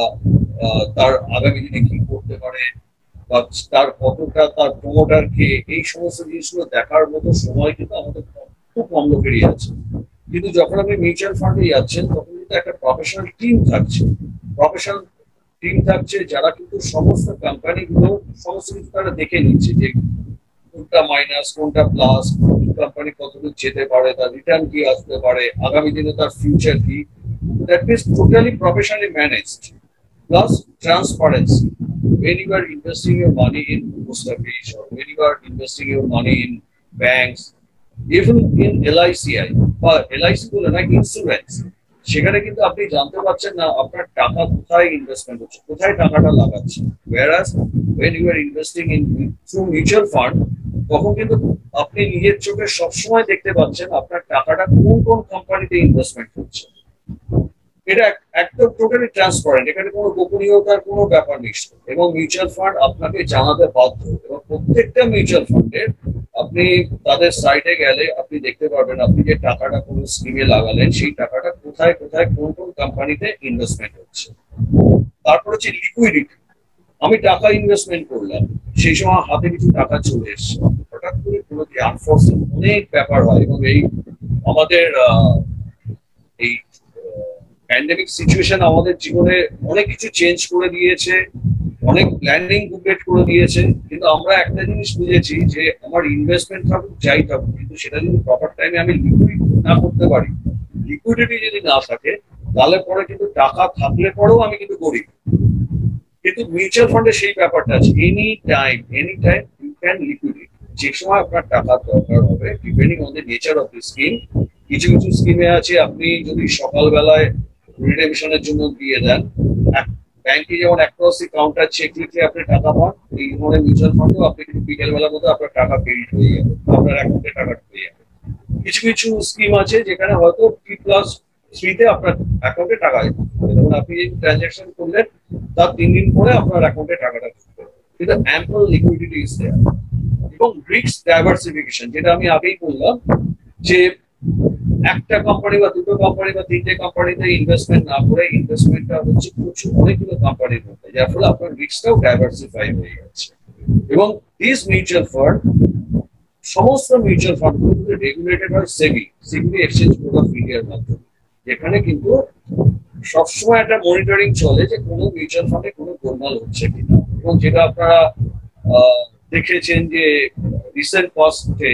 তার আগামী দিনে কি করতে পারে বা তার কতটা তার প্রমোটার কে, এই সমস্ত জিনিসগুলো দেখার মতো সময় কিন্তু আমাদের খুব কম লোকেরই আছে। কিন্তু যখন আপনি মিউচুয়াল ফান্ডে যাচ্ছেন তখন কিন্তু একটা প্রফেশনাল টিম থাকছে যারা কিন্তু সমস্ত কোম্পানিগুলো সমস্ত কিছু তারা দেখে নিচ্ছে যে কোনটা মাইনাস কোনটা প্লাস, কোম্পানি কতদূর যেতে পারে, তার রিটার্ন কি আসতে পারে, আগামী দিনে তার ফিউচার কি। That means totally professionally managed plus transparency. When you are investing your money in post office or when you are investing your money in banks, even in LICI বা LIC বলে না, ইন্স্যুরেন্স, সেখানে কিন্তু আপনি জানতে পারছেন না আপনার টাকা কোথায় ইনভেস্টমেন্ট হচ্ছে, কোথায় টাকাটা লাগাচ্ছে। whereas when you are investing in through mutual fund, তখন কিন্তু আপনি নিজের চোখে সবসময় দেখতে পাচ্ছেন আপনার টাকাটা কোন কোন কোম্পানিতে ইনভেস্টমেন্ট হচ্ছে। এটা একদম টোটালি ট্রান্সপারেন্ট, এখানে কোনো গোপনীয়তার কোনো ব্যাপার নেই। এবং মিউচুয়াল ফান্ড আপনাকে জানাতে বাধ্য, এবং প্রত্যেকটা মিউচুয়াল ফান্ডের আপনি তাদের সাইটে গেলে আপনি দেখতে পারবেন আপনি যে টাকাটা কোনো স্কিমে লাগালেন সেই টাকাটা কোথায় কোথায় কোন কোন কোম্পানিতে ইনভেস্টমেন্ট হচ্ছে। তারপর হচ্ছে লিকুইডিটি। আমি টাকা ইনভেস্টমেন্ট করলাম, সেই সময় হাতে কিছু টাকা চলে এসছে, হঠাৎ করে কোনো আনফরচুনেট অনেক ব্যাপার হয়। এবং এই আমাদের এই প্যান্ডেমিক সিচুয়েশন আমাদের জীবনে অনেক কিছু চেঞ্জ করে দিয়েছে, অনেক প্ল্যানিং বুকেট করে দিয়েছে। কিন্তু আমরা একটা জিনিস বুঝেছি যে আমার ইনভেস্টমেন্ট থাকুক যাই থাকুক, কিন্তু সেটা যদি প্রপার টাইমে আমি লিকুইড না করতে পারি, লিকুইডিটি যদি না থাকে, তাহলে পরে কিন্তু টাকা থাকলে পরেও আমি কিন্তু গরিব। কিন্তু মিউচুয়াল ফান্ডে সেই ব্যাপারটা আছে, any time you can liquidate. যে সময় আপনার টাকা দরকার হবে, depending on the nature of the scheme. কিছু কিছু স্কিমে আছে আপনি যদি সকালবেলায় রিডেমশনের জন্য দিয়ে দেন, ব্যাংকে যেমন অ্যাক্রস কাউন্টার চেক লিখে আপনি টাকা পান, এই ধরনের মিউচুয়াল ফান্ডেও আপনি কিন্তু বিকেল বেলার মধ্যে আপনার টাকা ক্রেডিট হয়ে যাবে, আপনার অ্যাকাউন্টে টাকা ঢুকে যাবে। কিছু কিছু স্কিম আছে যেখানে হয়তো T+3-তে আপনার অ্যাকাউন্টে টাকা যাবে, যেমন আপনি যে ট্রানজাকশন করলেন তার 3 দিন পরে আপনার অ্যাকাউন্টে টাকাটা ঢুকবে। কিন্তু অ্যাম্পল লিকুইডিটি ইজ দেয়ার। এবং রিস্ক ডাইভার্সিফিকেশন, যেটা আমি আগেই বললাম যে একটা কোম্পানি বা দুটো কোম্পানি বা তিনটে কোম্পানিতে ইনভেস্টমেন্ট না করে ইনভেস্টমেন্টটা হচ্ছে প্রচুর অনেকগুলো কোম্পানির মধ্যে, যার ফলে আপনার রিস্কটাও ডাইভার্সিফাই হয়ে যাচ্ছে। এবং দিস মিউচুয়াল ফান্ড, সমস্ত মিউচুয়াল ফান্ড গুলো রেগুলেটেড হয় সেবি এক্সচেঞ্জ বোর্ড অফ ইন্ডিয়ার মাধ্যমে, যেখানে কিন্তু সবসময় একটা মনিটরিং চলে যে কোনো মিউচুয়াল ফান্ডে কোনো গোলমাল হচ্ছে কিনা। এবং যেটা আপনারা দেখেছেন যে রিসেন্ট পাস্টে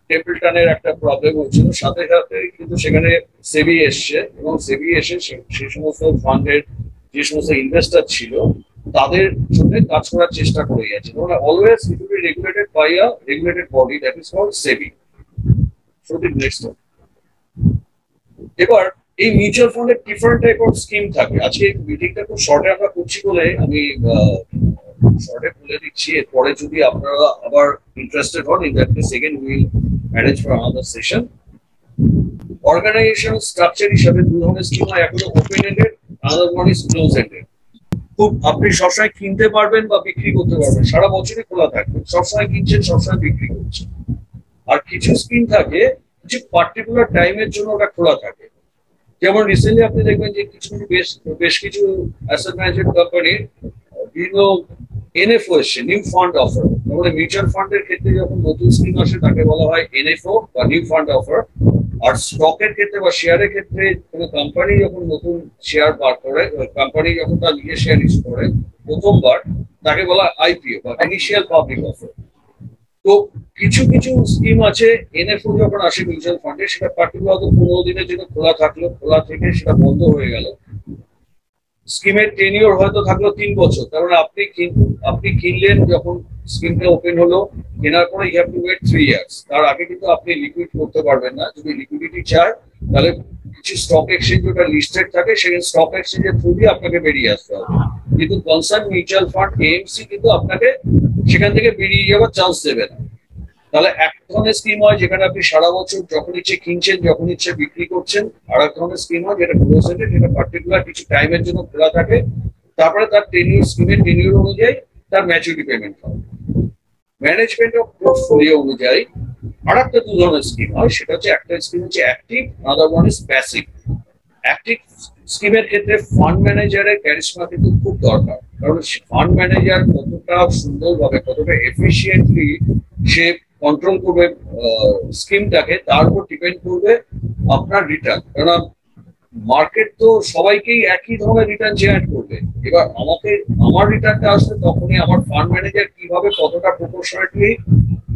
টেম্পলটনের একটা প্রবলেম হচ্ছিল, সাথে সাথে কিন্তু সেখানে সেবি এসছে, এবং সেবি এসে সেই সমস্ত ফান্ডের যে সমস্ত ইনভেস্টার ছিল তাদের জন্য কাজ করার চেষ্টা করে যাচ্ছে। মানে always it will be regulated by a regulated body that is called SEBI. So the next, এবার এই মিউচুয়াল ফান্ডের ডিফারেন্ট টাইপ অফ স্কিম থাকে। আজকে এই মিটিংটা খুব শর্টে আমরা করছি বলে আমি শর্টে বলে দিচ্ছি, এরপরে যদি আপনারা আবার ইন্টারেস্টেড হন, in that case again will manage for another session. Organisational structure হিসাবে দু ধরনের স্কিম হয়, একটা open ended, another one is close ended. খুব আপনি সবসময় কিনতে পারবেন বা বিক্রি করতে পারবেন, সারা বছরই খোলা থাকবে, সবসময় কিনছেন সবসময় বিক্রি করছেন। আর কিছু স্কিম থাকে যে পার্টিকুলার টাইমের জন্য ওটা খোলা থাকে। যেমন রিসেন্টলি আপনি দেখবেন যে কিছু বেশ কিছু অ্যাসেট ম্যানেজমেন্ট কোম্পানির বিভিন্ন এনএফও এসছে, নিউ ফান্ড অফার। তাহলে মিউচুয়াল ফান্ডের ক্ষেত্রে যখন নতুন স্কিম আসে তাকে বলা হয় এনএফও বা নিউ ফান্ড অফার। আর স্টকের ক্ষেত্রে বা শেয়ারের ক্ষেত্রে কোনো কোম্পানি যখন নতুন শেয়ার বার করে, কোম্পানি যখন তার নিজের শেয়ার ইস্যু করে প্রথমবার, তাকে বলা আইপিও বা ইনিশিয়াল পাবলিক অফার। তো কিছু কিছু স্কিম আছে এনএফও যখন আসে মিউচুয়াল ফান্ডে, সেটা পার্টিকুলার 15 দিনের জন্য খোলা থাকলো, খোলা থেকে সেটা বন্ধ হয়ে গেল। স্কিমের টেনিওর হয়তো থাকলো 3 বছর, তার মানে আপনি কিনলেন যখন স্কিমটা ওপেন হলো, কেনার পরে you have to wait 3 years. তার আগে কিন্তু আপনি লিকুইড করতে পারবেন না। যদি লিকুইডিটি চায় তাহলে কিছু স্টক এক্সচেঞ্জ যেটা লিস্টেড থাকে সেখানে স্টক এক্সচেঞ্জের থ্রু দিয়ে আপনাকে বেরিয়ে আসতে হবে, কিন্তু কনসার্ন মিউচুয়াল ফান্ড এএমসি কিন্তু আপনাকে সেখান থেকে বেরিয়ে যাওয়ার চান্স দেবে না। তাহলে এক ধরনের স্কিম হয় যেখানে আপনি সারা বছর যখন ইচ্ছে কিনছেন, যখন ইচ্ছে বিক্রি করছেন। আর এক ধরনের স্কিম হয় যেটা ক্লোজ এন্ডেড, যেটা পার্টিকুলার কিছু টাইমের জন্য খোলা থাকে, তারপরে তার স্কিমের টেনিউর অনুযায়ী তার ম্যাচুরিটি পেমেন্ট হয়। ম্যানেজমেন্ট অফ পোর্টফোলিও অনুযায়ী আর একটা 2 ধরনের স্কিম হয়, সেটা হচ্ছে একটা স্কিম হচ্ছে active, other one is passive. Active স্কিমের ক্ষেত্রে ফান্ড ম্যানেজারের ক্যারিশমা কিন্তু খুব দরকার, কারণ ফান্ড ম্যানেজার কতটা সুন্দরভাবে, কতটা এফিসিয়েন্টলি সে কন্ট্রোল করবে স্কিমটাকে, তার উপর ডিপেন্ড করবে আপনার রিটার্ন। কারণ মার্কেট তো সবাইকেই একই ধরনের রিটার্ন জেনারেট করবে। এবার আমার রিটার্নটা আসবে তখনই আমার ফান্ড ম্যানেজার কিভাবে কতটা প্রপোর্শনালি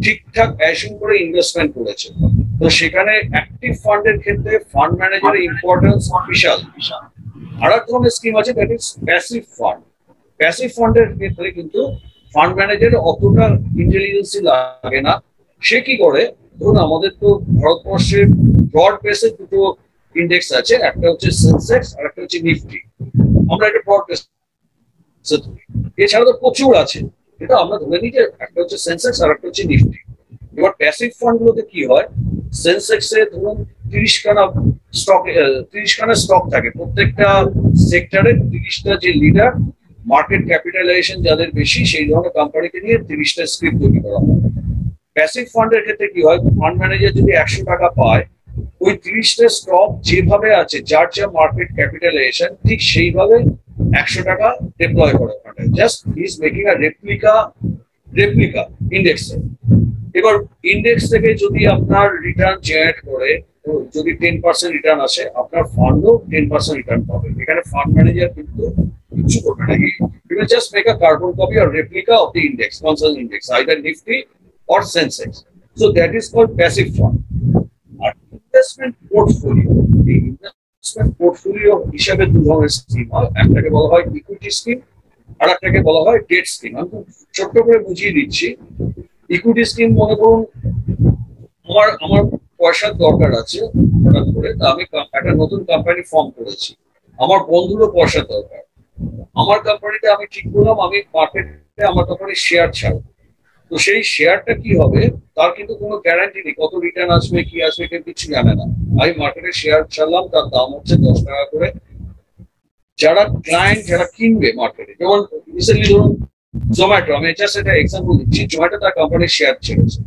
ঠিকঠাক অ্যাসিউম করে ইনভেস্টমেন্ট করেছে। তো সেখানে অ্যাক্টিভ ফান্ডের ক্ষেত্রে ফান্ড ম্যানেজারের ইম্পর্টেন্স বিশাল। আর এক ধরনের স্কিম আছে that is passive fund. Passive ফান্ডের ক্ষেত্রে কিন্তু ফান্ড ম্যানেজারের অতটা ইন্টেলিজেন্সি লাগে না। সে কি করে, ধরুন আমাদের তো ভারতবর্ষে ব্রড বেসে দুটো ইন্ডেক্স আছে, একটা হচ্ছে সেন্সেক্স আর একটা হচ্ছে নিফটি। আমরা এটা ব্রড বেস, এছাড়া তো প্রচুর আছে, এটা আমরা ধরে নিই যে একটা হচ্ছে সেন্সেক্স আর একটা হচ্ছে নিফটি। এবার প্যাসিভ ফান্ড গুলোতে কি হয়, সেন্সেক্সে ধরুন 30খানা স্টক থাকে, প্রত্যেকটা সেক্টরে 30টা যে লিডার, মার্কেট ক্যাপিটালাইজেশন যাদের বেশি সেই ধরনের কোম্পানিকে নিয়ে 30টা স্ক্রিপ্ট তৈরি করা হয়। প্যাসিভ ফান্ডের ক্ষেত্রে কি হয়, ফান্ড ম্যানেজার যদি 100 টাকা পায়, ওই 30টা স্টক যেভাবে আছে, যার যা মার্কেট ক্যাপিটালাইজেশন, ঠিক সেইভাবে 100 টাকা ডিপ্লয় করে ফান্ডে। Just he is making a replica ইন্ডেক্সে। এবার ইন্ডেক্স থেকে যদি আপনার রিটার্ন জেনারেট করে, যদি 10% রিটার্ন আসে, আপনার ফান্ডও 10% রিটার্ন পাবে। এখানে ফান্ড ম্যানেজার কিন্তু কিছু করবে না, he will just make a carbon copy or replica of the index, concern index, either Nifty or Sensex. So that is called passive fund. আর ইনভেস্টমেন্ট পোর্টফোলিও, এই ইনভেস্টমেন্ট পোর্টফোলিও হিসাবে 2 ধরনের স্কিম হয়, একটাকে বলা হয় ইকুইটি স্কিম আর একটাকে বলা হয় ডেট স্কিম। আমি খুব ছোট্ট করে বুঝিয়ে দিচ্ছি। ইকুইটি স্কিম, মনে করুন আমার পয়সার দরকার আছে হঠাৎ করে, তা আমি একটা নতুন কোম্পানি ফর্ম করেছি, আমার বন্ধুরও পয়সার দরকার। আমার কোম্পানিতে আমি ঠিক করলাম আমি মার্কেটে আমার কোম্পানির শেয়ার ছাড়বো। তো সেই শেয়ারটা কি হবে তার কিন্তু কোনো গ্যারান্টি নেই, কত রিটার্ন আসবে কি আসবে কেউ কিছু জানে না। আমি মার্কেটে শেয়ার ছাড়লাম, তার দাম হচ্ছে 10 টাকা করে। যারা ক্লায়েন্ট, যারা কিনবে মার্কেটে, যেমন রিসেন্টলি ধরুন জোম্যাটো, আমি জাস্ট একটা এক্সাম্পল দিচ্ছি, জোম্যাটো তার কোম্পানির শেয়ার ছেড়েছে।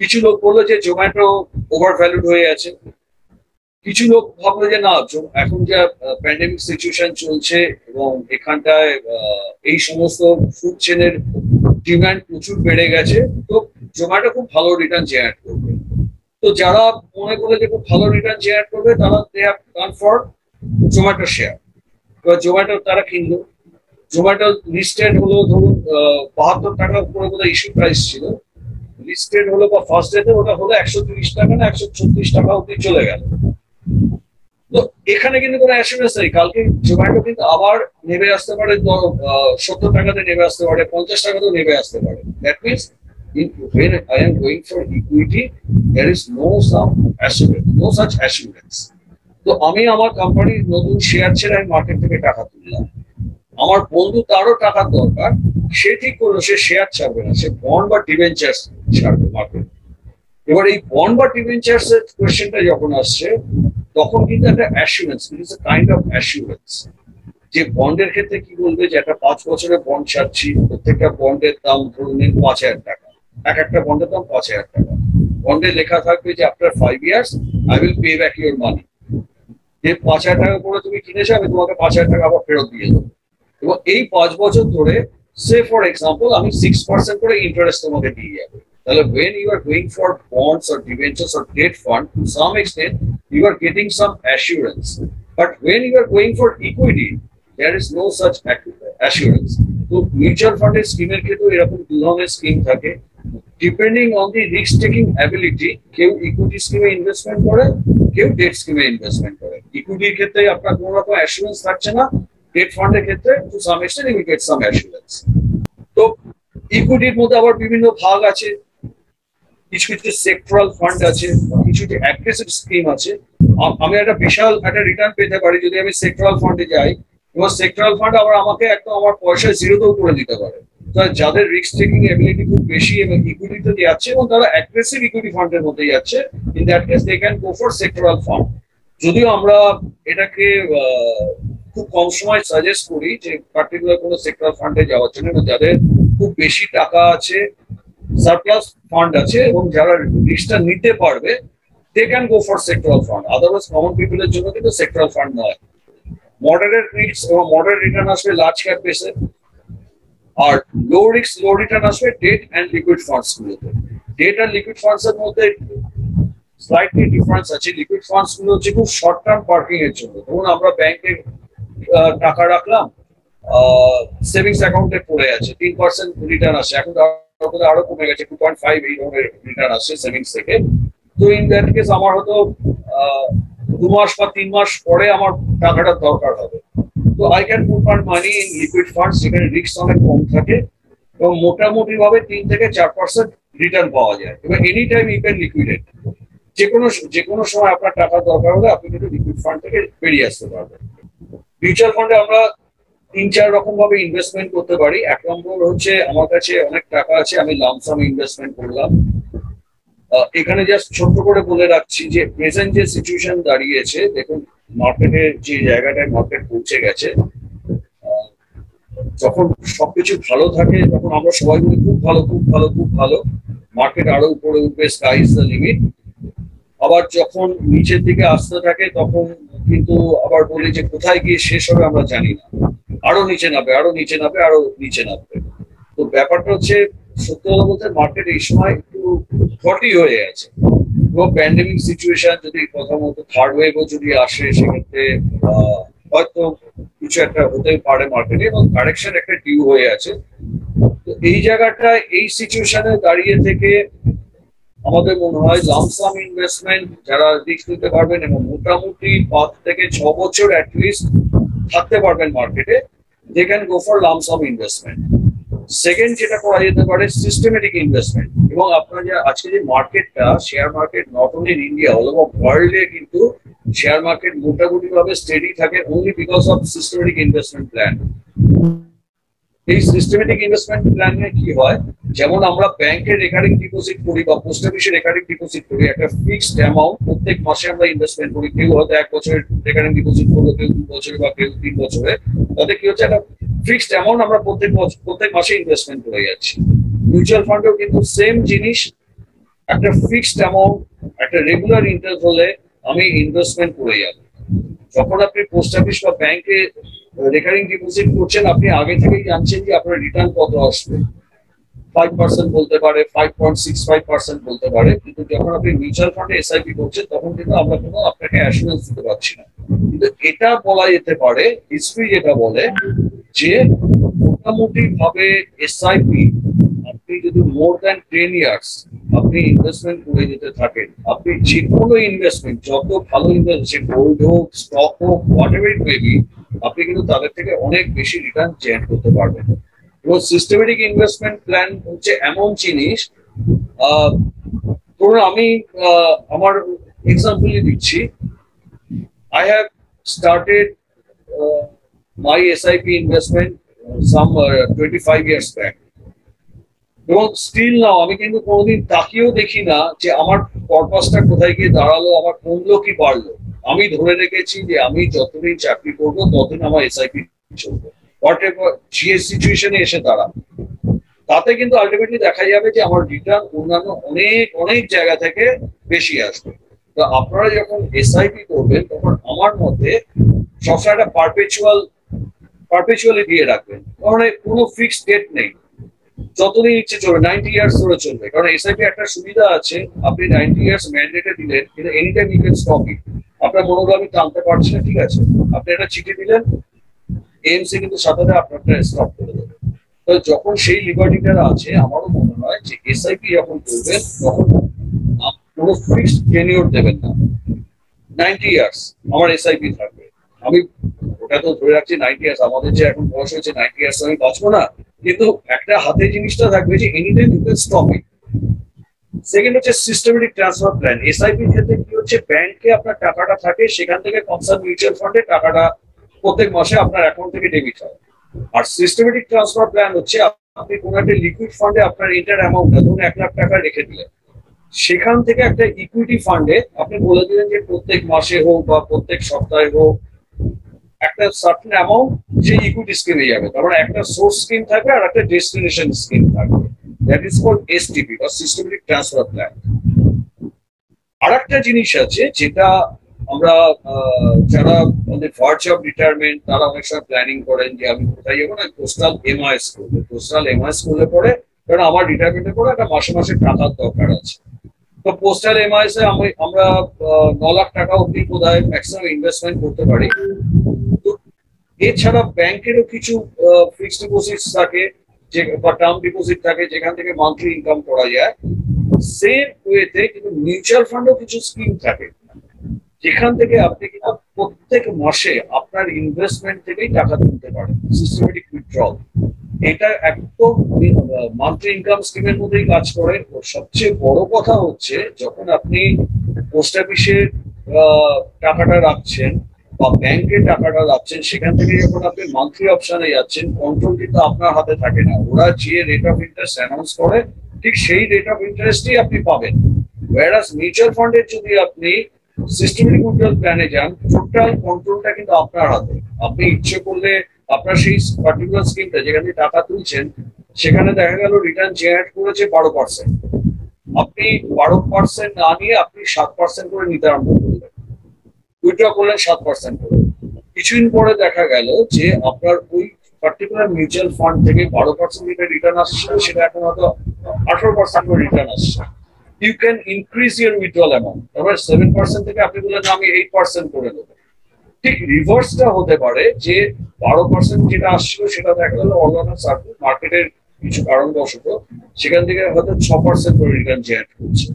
কিছু লোক বললো যে জোম্যাটো ওভার ভ্যালুড হয়ে আছে, কিছু লোক ভাবলো যে না, এখন যা প্যান্ডেমিক সিচুয়েশন চলছে এবং এখানটায় এই সমস্ত ফুড চেনের ডিমান্ড প্রচুর বেড়ে গেছে, তো জোম্যাটো খুব ভালো রিটার্ন জেনারেট করবে। তো যারা মনে করে যে খুব ভালো রিটার্ন জেনারেট করবে, তারা they have gone for Zomato share. এবার জোম্যাটো তারা কিনলো, জোম্যাটো লিস্টেড হলো ধরুন 72 টাকার উপরে বোধহয় ইস্যু প্রাইস ছিল, লিস্টেড হলো বা ফার্স্ট ডেতে ওটা হলো 130 টাকা না 136 টাকা অব্দি চলে গেল। তো এখানে কিন্তু কোনো অ্যাসুরেন্স নেই, কালকে জোম্যাটো কিন্তু আবার নেমে আসতে পারে, 70 টাকাতে নেমে আসতে পারে, 50 টাকাতেও নেমে আসতে পারে। That means when I am going for equity, there is no such assurance. তো আমি আমার কোম্পানির নতুন শেয়ার ছেড়ে আমি মার্কেট থেকে টাকা তুললাম, আমার বন্ধু তারও টাকার দরকার, সে ঠিক করলো সে শেয়ার ছাড়বে না, সে বন্ড বা ডিবেঞ্চার্স ছাড়বে মার্কেট। এবার এই বন্ড বা ডিবেঞ্চার্স এর কোয়েশ্চেনটা যখন আসছে, তখন কিন্তু একটা assurance, it is a kind of assurance. যে বন্ডের ক্ষেত্রে কি বলবে যে একটা 5 বছরের বন্ড ছাড়ছি, প্রত্যেকটা বন্ডের দাম ধরুন 5,000 টাকা, একটা বন্ডের দাম 5,000 টাকা। বন্ডে লেখা থাকবে যে after 5 years I will pay back your মানি। যে 5,000 টাকা করে তুমি কিনেছো, আমি তোমাকে 5,000 টাকা আবার ফেরত দিয়ে দেবো। এবং এই 5 বছর ধরে সে ফর এক্সাম্পল আমি 6% করে ইন্টারেস্ট তোমাকে দিয়ে যাবো। তাহলে when you are going for bonds or debentures or debt fund, to some extent you are getting some assurance, but when you are going for equity, there is no such assurance. তো mutual ফান্ডের স্কিমের ক্ষেত্রে এরকম 2 ধরনের scheme থাকে, depending on the risk taking ability, কেউ equity স্কিমে investment করে, কেউ ডেট স্কিমে ইনভেস্টমেন্ট করে। ইকুইটির ক্ষেত্রে আপনার কোনো রকম অ্যাসুরেন্স থাকছে না, ডেট ফান্ডের ক্ষেত্রে to some extent you get some assurance. তো ইকুইটির মধ্যে আবার বিভিন্ন ভাগ আছে, কিছু কিছু সেক্টরাল ফান্ড আছে, কিছু কিছু অ্যাগ্রেসিভ স্কিম আছে। আমি একটা বিশাল একটা রিটার্ন পেতে পারি যদি আমি সেক্টরাল ফান্ডে যাই, এবং সেক্টরাল ফান্ড আবার আমাকে একদম আমার পয়সা জিরোতেও করে দিতে পারে। যাদের রিস্ক টেকিং এবিলিটি খুব বেশি এবং ইকুইটিতে যাচ্ছে এবং তারা অ্যাগ্রেসিভ ইকুইটি ফান্ডের মধ্যে যাচ্ছে, in that case they can go for sectoral fund. যদিও আমরা এটাকে খুব কম সময় সাজেস্ট করি যে পার্টিকুলার কোনো সেক্টরাল ফান্ডে যাওয়ার জন্য, যাদের খুব বেশি টাকা আছে, সারপ্লাস ফান্ড আছে এবং যারা রিস্কটা নিতে পারবে, they can go for sectoral fund. Otherwise common পিপলের জন্য কিন্তু সেক্টরাল ফান্ড নয়। মডারেট রিস্ক এবং মডারেট রিটার্ন আসবে লার্জ ক্যাপ বেসে, আর লো রিস্ক লো রিটার্ন আসবে ডেট অ্যান্ড লিকুইড ফান্ডস গুলোতে। ডেট আর লিকুইড ফান্ডস এর মধ্যে স্লাইটলি ডিফারেন্স আছে। লিকুইড ফান্ডস গুলো হচ্ছে খুব শর্ট টার্ম পার্কিং এর জন্য। ধরুন আমরা ব্যাংকে টাকা রাখলাম, সেভিংস অ্যাকাউন্টে পড়ে আছে, 3% রিটার্ন আসে, এখন আরো কমে গেছে, 2.5 এই ধরনের রিটার্ন আসে সেভিংস থেকে। তো ইন দ্যাট কেস আমার হয়তো 2 মাস বা 3 মাস পরে আমার টাকাটা দরকার হবে। তো I can put my money in liquid funds, যেখানে রিস্ক অনেক কম থাকে এবং মোটামুটি ভাবে 3 থেকে 4% রিটার্ন পাওয়া যায়। এবার any time you can liquidate, যে কোনো সময় আপনার টাকার দরকার হলে আপনি কিন্তু লিকুইড ফান্ড থেকে বেরিয়ে আসতে পারবেন। মিউচুয়াল ফান্ডে আমরা 3-4 রকম ভাবে ইনভেস্টমেন্ট করতে পারি। এক নম্বর হচ্ছে আমার কাছে অনেক টাকা আছে, আমি লামসাম ইনভেস্টমেন্ট করলাম। এখানে জাস্ট ছোট্ট করে বলে রাখছি যে প্রেজেন্ট যে সিচুয়েশন দাঁড়িয়েছে, দেখুন মার্কেটের যে জায়গাটায় মার্কেট পৌঁছে গেছে, যখন সবকিছু ভালো থাকে তখন আমরা সবাই বলি খুব ভালো খুব ভালো খুব ভালো, মার্কেট আরো উপরে উঠবে, স্কাই ইজ দ্য লিমিট। আবার যখন নিচের দিকে আসতে থাকে তখন কিন্তু আবার বলি যে কোথায় গিয়ে শেষ হবে আমরা জানি না, আরো নিচে নামবে, আরো নিচে নামবে, আরো নিচে নামবে। তো ব্যাপারটা হচ্ছে সত্যি কথা বলতে মার্কেট এই সময় একটু ঘটি হয়ে আছে, এবং প্যান্ডেমিক সিচুয়েশন যদি কথা মতো থার্ড ওয়েভও যদি আসে, সেক্ষেত্রে হয়তো কিছু একটা হতে পারে মার্কেটে, এবং কারেকশন একটা ডিউ হয়ে আছে। তো এই জায়গাটা এই সিচুয়েশনে দাঁড়িয়ে থেকে আমাদের মনে হয় লামসাম ইনভেস্টমেন্ট যারা রিস্ক নিতে পারবেন এবং মোটামুটি 5 থেকে 6 বছর অ্যাটলিস্ট থাকতে পারবেন মার্কেটে, they can go for lump sum investment. Second যেটা করা যেতে পারে সিস্টেমেটিক ইনভেস্টমেন্ট। এবং আপনার যে আজকে যে মার্কেটটা, share market not only in India, all over ওয়ার্ল্ডে কিন্তু শেয়ার মার্কেট মোটামুটি ভাবে স্টেডি থাকে only because of systematic investment plan. এই সিস্টেমেটিক ইনভেস্টমেন্ট প্ল্যানে কি হয়, যেমন আমরা ব্যাংকে রেকারিং ডিপোজিট করি বা পোস্ট অফিসে রেকারিং ডিপোজিট করি, একটা ফিক্সড অ্যামাউন্ট প্রত্যেক মাসে আমরা ইনভেস্টমেন্ট করি। কেউ হয়তো 1 বছরের রেকারিং ডিপোজিট করলো, কেউ 2 বছরে বা কেউ 3 বছরে। তাতে কি হচ্ছে, একটা ফিক্সড অ্যামাউন্ট আমরা প্রত্যেক মাসে ইনভেস্টমেন্ট করে যাচ্ছি। মিউচুয়াল ফান্ডেও কিন্তু সেম জিনিস, একটা ফিক্সড অ্যামাউন্ট একটা রেগুলার ইন্টারভ্যালে আমি ইনভেস্টমেন্ট করে যাবো। যখন আপনি পোস্ট অফিস বা ব্যাংকে রেকারিং ডিপোজিট করছেন, আপনি আগে থেকেই জানছেন যে আপনার রিটার্ন কত আসবে, 5% বলতে পারে, 5.65% বলতে পারে। কিন্তু যখন আপনি মিউচুয়াল ফান্ডে এসআইপি করছেন তখন কিন্তু আমরা কোনো আপনাকে অ্যাসুরেন্স দিতে পারছি না। কিন্তু এটা বলা যেতে পারে, হিস্ট্রি যেটা বলে যে মোটামুটি ভাবে এসআইপি আপনি যদি মোর দ্যান 10 ইয়ার্স আপনি ইনভেস্টমেন্ট করে যেতে থাকেন, আপনি যে কোনো ইনভেস্টমেন্ট যত ভালো ইনভেস্টমেন্ট, গোল্ড হোক, স্টক হোক, হোয়াটএভার ইট মে বি, আপনি কিন্তু তাদের থেকে অনেক বেশি রিটার্ন জেনারেট করতে পারবেন। এবং সিস্টেমেটিক ইনভেস্টমেন্ট প্ল্যান হচ্ছে এমন জিনিস, ধরুন আমি আমার এক্সাম্পলই দিচ্ছি, I have started my SIP investment some 25 years back. এবং স্টিল নাও আমি কিন্তু কোনোদিন তাকিয়েও দেখি না যে আমার পারপাসটা কোথায় গিয়ে দাঁড়ালো, আমার কমলো কি বাড়লো। আমি ধরে রেখেছি যে আমি যতদিন চাকরি করবো ততদিন আমার এসআইপি চলবে, হোয়াট এভার যে সিচুয়েশনে এসে দাঁড়াবে। তাতে কিন্তু আলটিমেটলি দেখা যাবে যে আমার রিটার্ন অন্যান্য অনেক অনেক জায়গা থেকে বেশি আসবে। তো আপনারা যখন এসআইপি করবেন তখন আমার মধ্যে সবসময় একটা পারপেচুয়ালি দিয়ে রাখবেন, কারণ কোনো ফিক্সড ডেট নেই, যতদিন ইচ্ছে চলবে, 90 ইয়ার্স ধরে চলবে। কারণ এসআইপি একটা সুবিধা আছে, আপনি 90 ইয়ার্স ম্যান্ডেটে দিলেন, কিন্তু any time you can stop it. আপনার মনে হলো আমি টানতে পারছি না, ঠিক আছে, আপনি একটা চিঠি দিলেন, এএমসি কিন্তু সাথে আপনারটা স্টপ করে দেবে। তো যখন সেই লিবার্টিটা আছে, আমারও মনে হয় নয় যে এসআইপি যখন করবেন তখন কোনো ফিক্সড টেনিউর দেবেন না। 90 ইয়ার্স আমার এসআইপি থাকবে, আমি ওটা তো ধরে রাখছি 90 ইয়ার্স, আমাদের যে এখন বয়স হয়েছে 90 ইয়ার্স আমি বাঁচবো না, কিন্তু একটা হাতে জিনিসটা থাকবে যে any time you can stop it. Second হচ্ছে সিস্টেমেটিক ট্রান্সফার প্ল্যান। এসআইপির ক্ষেত্রে কি হচ্ছে, ব্যাংকে আপনার টাকাটা থাকে, সেখান থেকে কনসার্ন মিউচুয়াল ফান্ডে টাকাটা প্রত্যেক মাসে আপনার অ্যাকাউন্ট থেকে ডেবিট হয়। আর সিস্টেমেটিক ট্রান্সফার প্ল্যান হচ্ছে আপনি কোনো একটা লিকুইড ফান্ডে আপনার এন্টার অ্যামাউন্টটা ধরুন 1 লাখ টাকা রেখে দিলেন, সেখান থেকে একটা ইকুইটি ফান্ডে আপনি বলে দিলেন যে প্রত্যেক মাসে হোক বা প্রত্যেক সপ্তাহে হোক একটা সার্টেন অ্যামাউন্ট সেই ইকুইটি স্কিমে যাবে। তারপরে একটা সোর্স স্কিম থাকবে আর একটা ডেস্টিনেশন স্কিম থাকবে, দ্যাট ইজ কল্ড এসটিপি বা সিস্টেমেটিক ট্রান্সফার প্ল্যান। আর একটা জিনিস আছে যেটা আমরা যারা আমাদের ভার্জ অফ রিটায়ারমেন্ট তারা অনেক সময় প্ল্যানিং করেন যে আমি কোথায় যাবো না, পোস্টাল এমআইএস করবো। পোস্টাল এমআইএস করলে পরে, কারণ আমার রিটায়ারমেন্টের পরে একটা মাসে মাসে টাকার দরকার আছে, তো পোস্টাল এমআইএস এ আমরা 9 লাখ টাকা অব্দি বোধহয় ম্যাক্সিমাম ইনভেস্টমেন্ট করতে পারি। তো এছাড়া ব্যাংকেরও কিছু ফিক্সড ডিপোজিট থাকে যে বা টার্ম ডিপোজিট থাকে যেখান থেকে মান্থলি ইনকাম করা যায়। সেম ওয়েতে কিন্তু মিউচুয়াল ফান্ডও কিছু স্কিম থাকে যেখান থেকে আপনি কিন্তু প্রত্যেক মাসে আপনার ইনভেস্টমেন্ট থেকেই টাকা তুলতে পারেন, সিস্টেমেটিক উইথড্রল। এটা একদম মান্থলি ইনকাম স্কিমের মধ্যেই কাজ করে। সবচেয়ে বড় কথা হচ্ছে যখন আপনি পোস্ট অফিসে টাকাটা রাখছেন বা ব্যাংকে টাকাটা রাখছেন, সেখান থেকে যখন আপনি মান্থলি অপশনে যাচ্ছেন, কন্ট্রোল কিন্তু আপনার হাতে থাকে না। ওরা যে রেট অফ ইন্টারেস্ট অ্যানাউন্স করে ঠিক সেই রেট অফ ইন্টারেস্টই আপনি পাবেন। ওয়ারাস মিউচুয়াল ফান্ডের যদি আপনি সিস্টেমেটিক উইথড্রল প্ল্যানে যান, টোটাল কন্ট্রোলটা কিন্তু আপনার হাতে। আপনি ইচ্ছে করলে আপনার সেই পার্টিকুলার স্কিমটা যেখানে টাকা তুলছেন সেখানে দেখা গেল রিটার্ন জেনারেট করেছে 12%, আপনি 12% না নিয়ে আপনি 7% করে নিতে আরম্ভ করলেন, উইথড্র করলেন 7% করে। কিছুদিন পরে দেখা গেল যে আপনার ওই পার্টিকুলার মিউচুয়াল ফান্ড থেকে 12% যেটা রিটার্ন আসছে সেটা এখন হয়তো 18% করে রিটার্ন আসছে। You can increase your withdrawal amount. তারপরে 7% থেকে আপনি বললেন আমি 8% করে দেবো। ঠিক রিভার্সটা হতে পারে যে 12% যেটা আসছিল সেটা দেখা গেল অনলাইন সার্কুল মার্কেটের কিছু কারণবশত সেখান থেকে হয়তো 6% করে রিটার্ন জেনারেট করছে।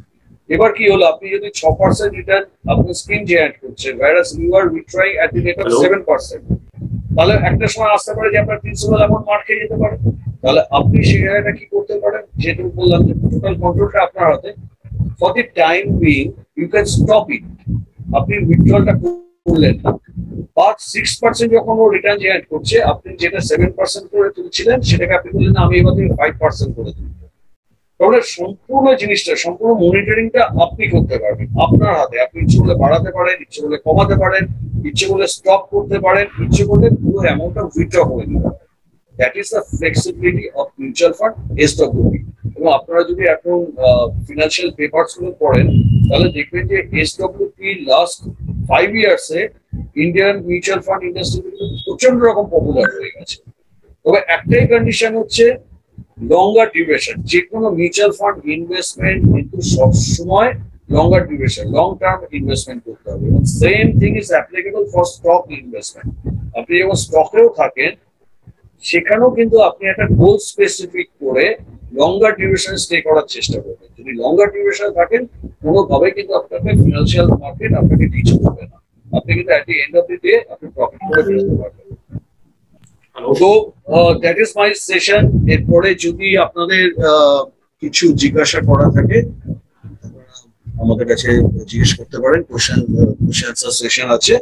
এবার কি হলো, আপনি যদি 6% রিটার্ন আপনার স্কিম জেনারেট করছে, whereas you are withdrawing at the rate of 7%, তাহলে একটা সময় আসতে পারে যে আপনার প্রিন্সিপাল অ্যামাউন্ট মার খেয়ে যেতে পারে। তাহলে আপনি সেই জায়গাটা কি করতে পারেন, যেহেতু বললাম যে টোটাল কন্ট্রোলটা আপনার হাতে, for the time being you can stop it. আপনি উইথড্রলটা করলেন না, বাট 6% যখন ও রিটার্ন জেনারেট করছে, আপনি যেটা 7% করে তুলছিলেন সেটাকে আপনি বললেন আমি এবার 5% করে তুলব। তাহলে সম্পূর্ণ জিনিসটা, সম্পূর্ণ মনিটরিংটা আপনি করতে পারবেন আপনার হাতে। আপনি ইচ্ছে করলে বাড়াতে পারেন, ইচ্ছে করলে কমাতে পারেন, ইচ্ছে করলে স্টপ করতে পারেন, ইচ্ছে করলে পুরো অ্যামাউন্টটা উইথড্র করে নিতে পারেন। That is the flexibility of mutual fund SWP. এবং আপনারা যদি এখন ফিনান্সিয়াল পেপারস গুলো পড়েন তাহলে দেখবেন যে এসডব্লিউপি লাস্ট 5 ইয়ার্সে ইন্ডিয়ান মিউচুয়াল ফান্ড ইন্ডাস্ট্রি প্রচন্ড রকম পপুলার হয়ে গেছে। তবে একটাই কন্ডিশন হচ্ছে লঙ্গার ডিউরেশন। যে কোনো মিউচুয়াল ফান্ড ইনভেস্টমেন্ট কিন্তু সবসময় লঙ্গার ডিউরেশন, লং টার্ম ইনভেস্টমেন্ট করতে হবে। এবং same thing is applicable for stock investment. আপনি যখন স্টকেও থাকেন সেখানেও কিন্তু আপনি একটা গোল স্পেসিফিক করে লঙ্গার ডিউরেশন স্টে করার চেষ্টা করবেন। যদি লঙ্গার ডিউরেশন থাকেন কোনোভাবে কিন্তু আপনাকে ফিনান্সিয়াল মার্কেট আপনাকে রিচ করবে না, আপনি কিন্তু at the end of the day আপনি প্রফিট করে ফেলতে পারবেন। তো দ্যাট ইজ মাই সেশন। এরপরে যদি আপনাদের কিছু জিজ্ঞাসা করা থাকে আমাদের কাছে জিজ্ঞেস করতে পারেন, কোশ্চেন আনসার সেশন আছে।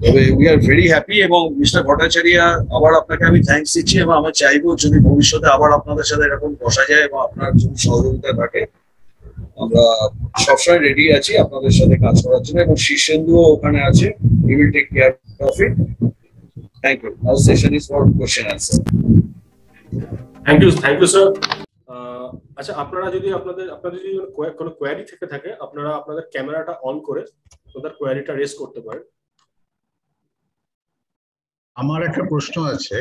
তবে উই আর ভেরি হ্যাপি। এবং মিস্টার ভট্টাচার্য আবার আপনাকে আমি থ্যাঙ্কস দিচ্ছি এবং আমি চাইবো যদি ভবিষ্যতে আবার আপনাদের সাথে এরকম বসা যায় এবং আপনার যদি সহযোগিতা থাকে আমরা সবসময় রেডি আছি আপনাদের সাথে কাজ করার জন্য। এবং শীর্ষেন্দুও ওখানে আছে, he will take care of it. Thank you. Now session is for question answer. Thank you sir. আচ্ছা, আপনারা যদি আপনাদের যদি কোনো কোয়ারি থেকে থাকে আপনারা আপনাদের ক্যামেরাটা অন করে ওদের কোয়ারিটা রেজ করতে পারেন। আমার একটা প্রশ্ন আছে,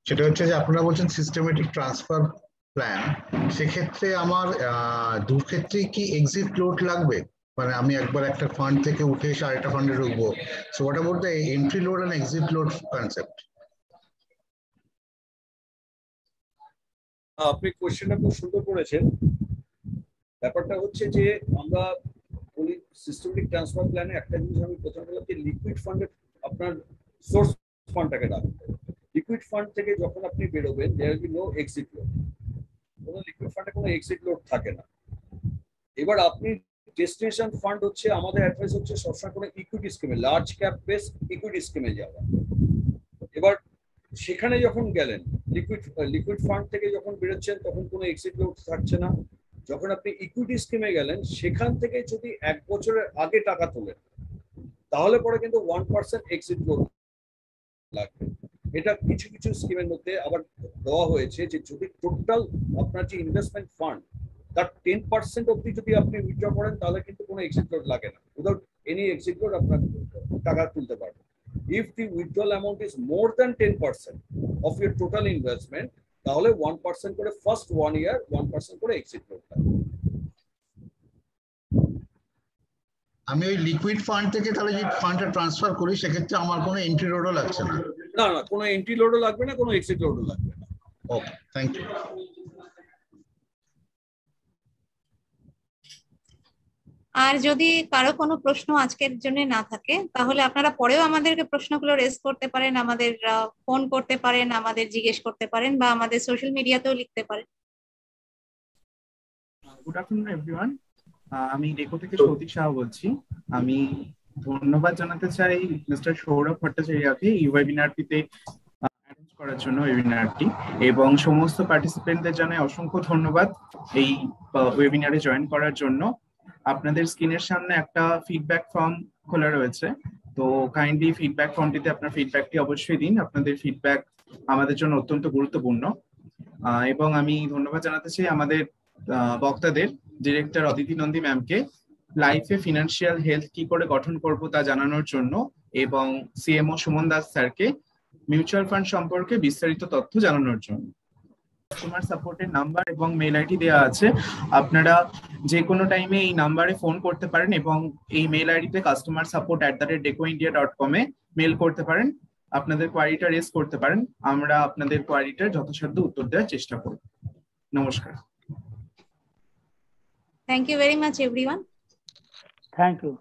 সেটা হচ্ছে যে আপনারা বলছেন সিস্টেমেটিক ট্রান্সফার প্ল্যান, সেক্ষেত্রে আমার দু ক্ষেত্রেই কি এক্সিট লোড লাগবে? মানে আমি একবার একটা ফান্ড থেকে উঠে এসে আরেকটা ফান্ডে ঢুকবো, so what about the entry load and exit load concept? আপনি কোয়েশ্চেনটা খুব সুন্দর করেছেন। ব্যাপারটা হচ্ছে যে আমরা বলি সিস্টেমেটিক ট্রান্সফার প্ল্যানে একটা জিনিস আমি প্রথমে বললাম যে লিকুইড ফান্ডে আপনার সোর্স ফান্ডটাকে রাখতে। লিকুইড ফান্ড থেকে যখন আপনি বেরোবেন there will be no exit load. কোনো লিকুইড ফান্ডে কোনো এক্সিট লোড থাকে না। এবার আপনি ডেস্টিনেশন ফান্ড হচ্ছে আমাদের অ্যাডভাইস হচ্ছে সবসময় কোনো ইকুইটি স্কিমে, লার্জ ক্যাপ বেস ইকুইটি স্কিমে যাওয়া। এবার সেখানে যখন গেলেন লিকুইড ফান্ড থেকে যখন বেরোচ্ছেন তখন কোনো এক্সিট লোড থাকছে না। যখন আপনি ইকুইটি স্কিমে গেলেন সেখান থেকে যদি 1 বছরের আগে টাকা তোলেন তাহলে পরে কিন্তু 1% এক্সিট লোড লাগবে। এটা কিছু কিছু স্কিমের মধ্যে আবার দেওয়া হয়েছে যে যদি টোটাল আপনার যে ইনভেস্টমেন্ট ফান্ড তার 10% অব্দি যদি আপনি উইথড্র করেন তাহলে কিন্তু কোনো এক্সিট লোড লাগে না। উইদাউট এনি এক্সিট লোড আপনার টাকা তুলতে পারবেন। If the withdrawal amount is more than 10% of your total investment, তাহলে 1% করে ফার্স্ট 1 year 1% করে এক্সিট লোড লাগবে। আমি ওই লিকুইড ফান্ড থেকে তাহলে যে ফান্ডটা ট্রান্সফার করি সেক্ষেত্রে আমার কোনো এন্ট্রি লোডও লাগছে না? না না, কোনো এন্ট্রি লোডও লাগবে না, কোনো এক্সিট লোডও লাগবে না। ওকে, থ্যাংক ইউ। আর যদি কারো কোনো প্রশ্ন আজকের জন্য না থাকে তাহলে আপনারা পরেও আমাদেরকে প্রশ্নগুলো রেজ করতে পারেন, আমাদের ফোন করতে পারেন, আমাদের জিজ্ঞেস করতে পারেন বা আমাদের সোশ্যাল মিডিয়াতেও লিখতে পারেন। গুড আফটারনুন এভরিওয়ান, আমি ডেকো থেকে সৌতিক শাহ বলছি। আমি ধন্যবাদ জানাতে চাই মিস্টার সৌরভ ভট্টাচার্যকে এই ওয়েবিনারটিতে অ্যারেঞ্জ করার জন্য ওয়েবিনারটি, এবং সমস্ত পার্টিসিপেন্টদের জানাই অসংখ্য ধন্যবাদ এই ওয়েবিনারে জয়েন করার জন্য। আপনাদের স্ক্রিনের সামনে একটা ফিডব্যাক ফর্ম খোলা রয়েছে, তো কাইন্ডলি ফিডব্যাক ফর্মটিতে আপনার ফিডব্যাকটি অবশ্যই দিন। আপনাদের ফিডব্যাক আমাদের জন্য অত্যন্ত গুরুত্বপূর্ণ। এবং আমি ধন্যবাদ জানাতে চাই আমাদের বক্তাদের, ডিরেক্টর অদিতি নন্দী ম্যামকে লাইফে ফিনান্সিয়াল হেলথ কি করে গঠন করব তা জানানোর জন্য, এবং সিএমও সুমন দাস স্যারকে মিউচুয়াল ফান্ড সম্পর্কে বিস্তারিত তথ্য জানানোর জন্য। কাস্টমার সাপোর্টের নাম্বার এবং মেল আইডি দেওয়া আছে, আপনারা যে কোনো টাইমে এই নাম্বারে ফোন করতে পারেন এবং এই মেল আইডিতে customersupport@decoindia.com এ মেল করতে পারেন, আপনাদের কোয়ারিটা রেজ করতে পারেন। আমরা আপনাদের কোয়ারিটার যথাসাধ্য উত্তর দেওয়ার চেষ্টা করব। নমস্কার। Thank you very much everyone. Thank you.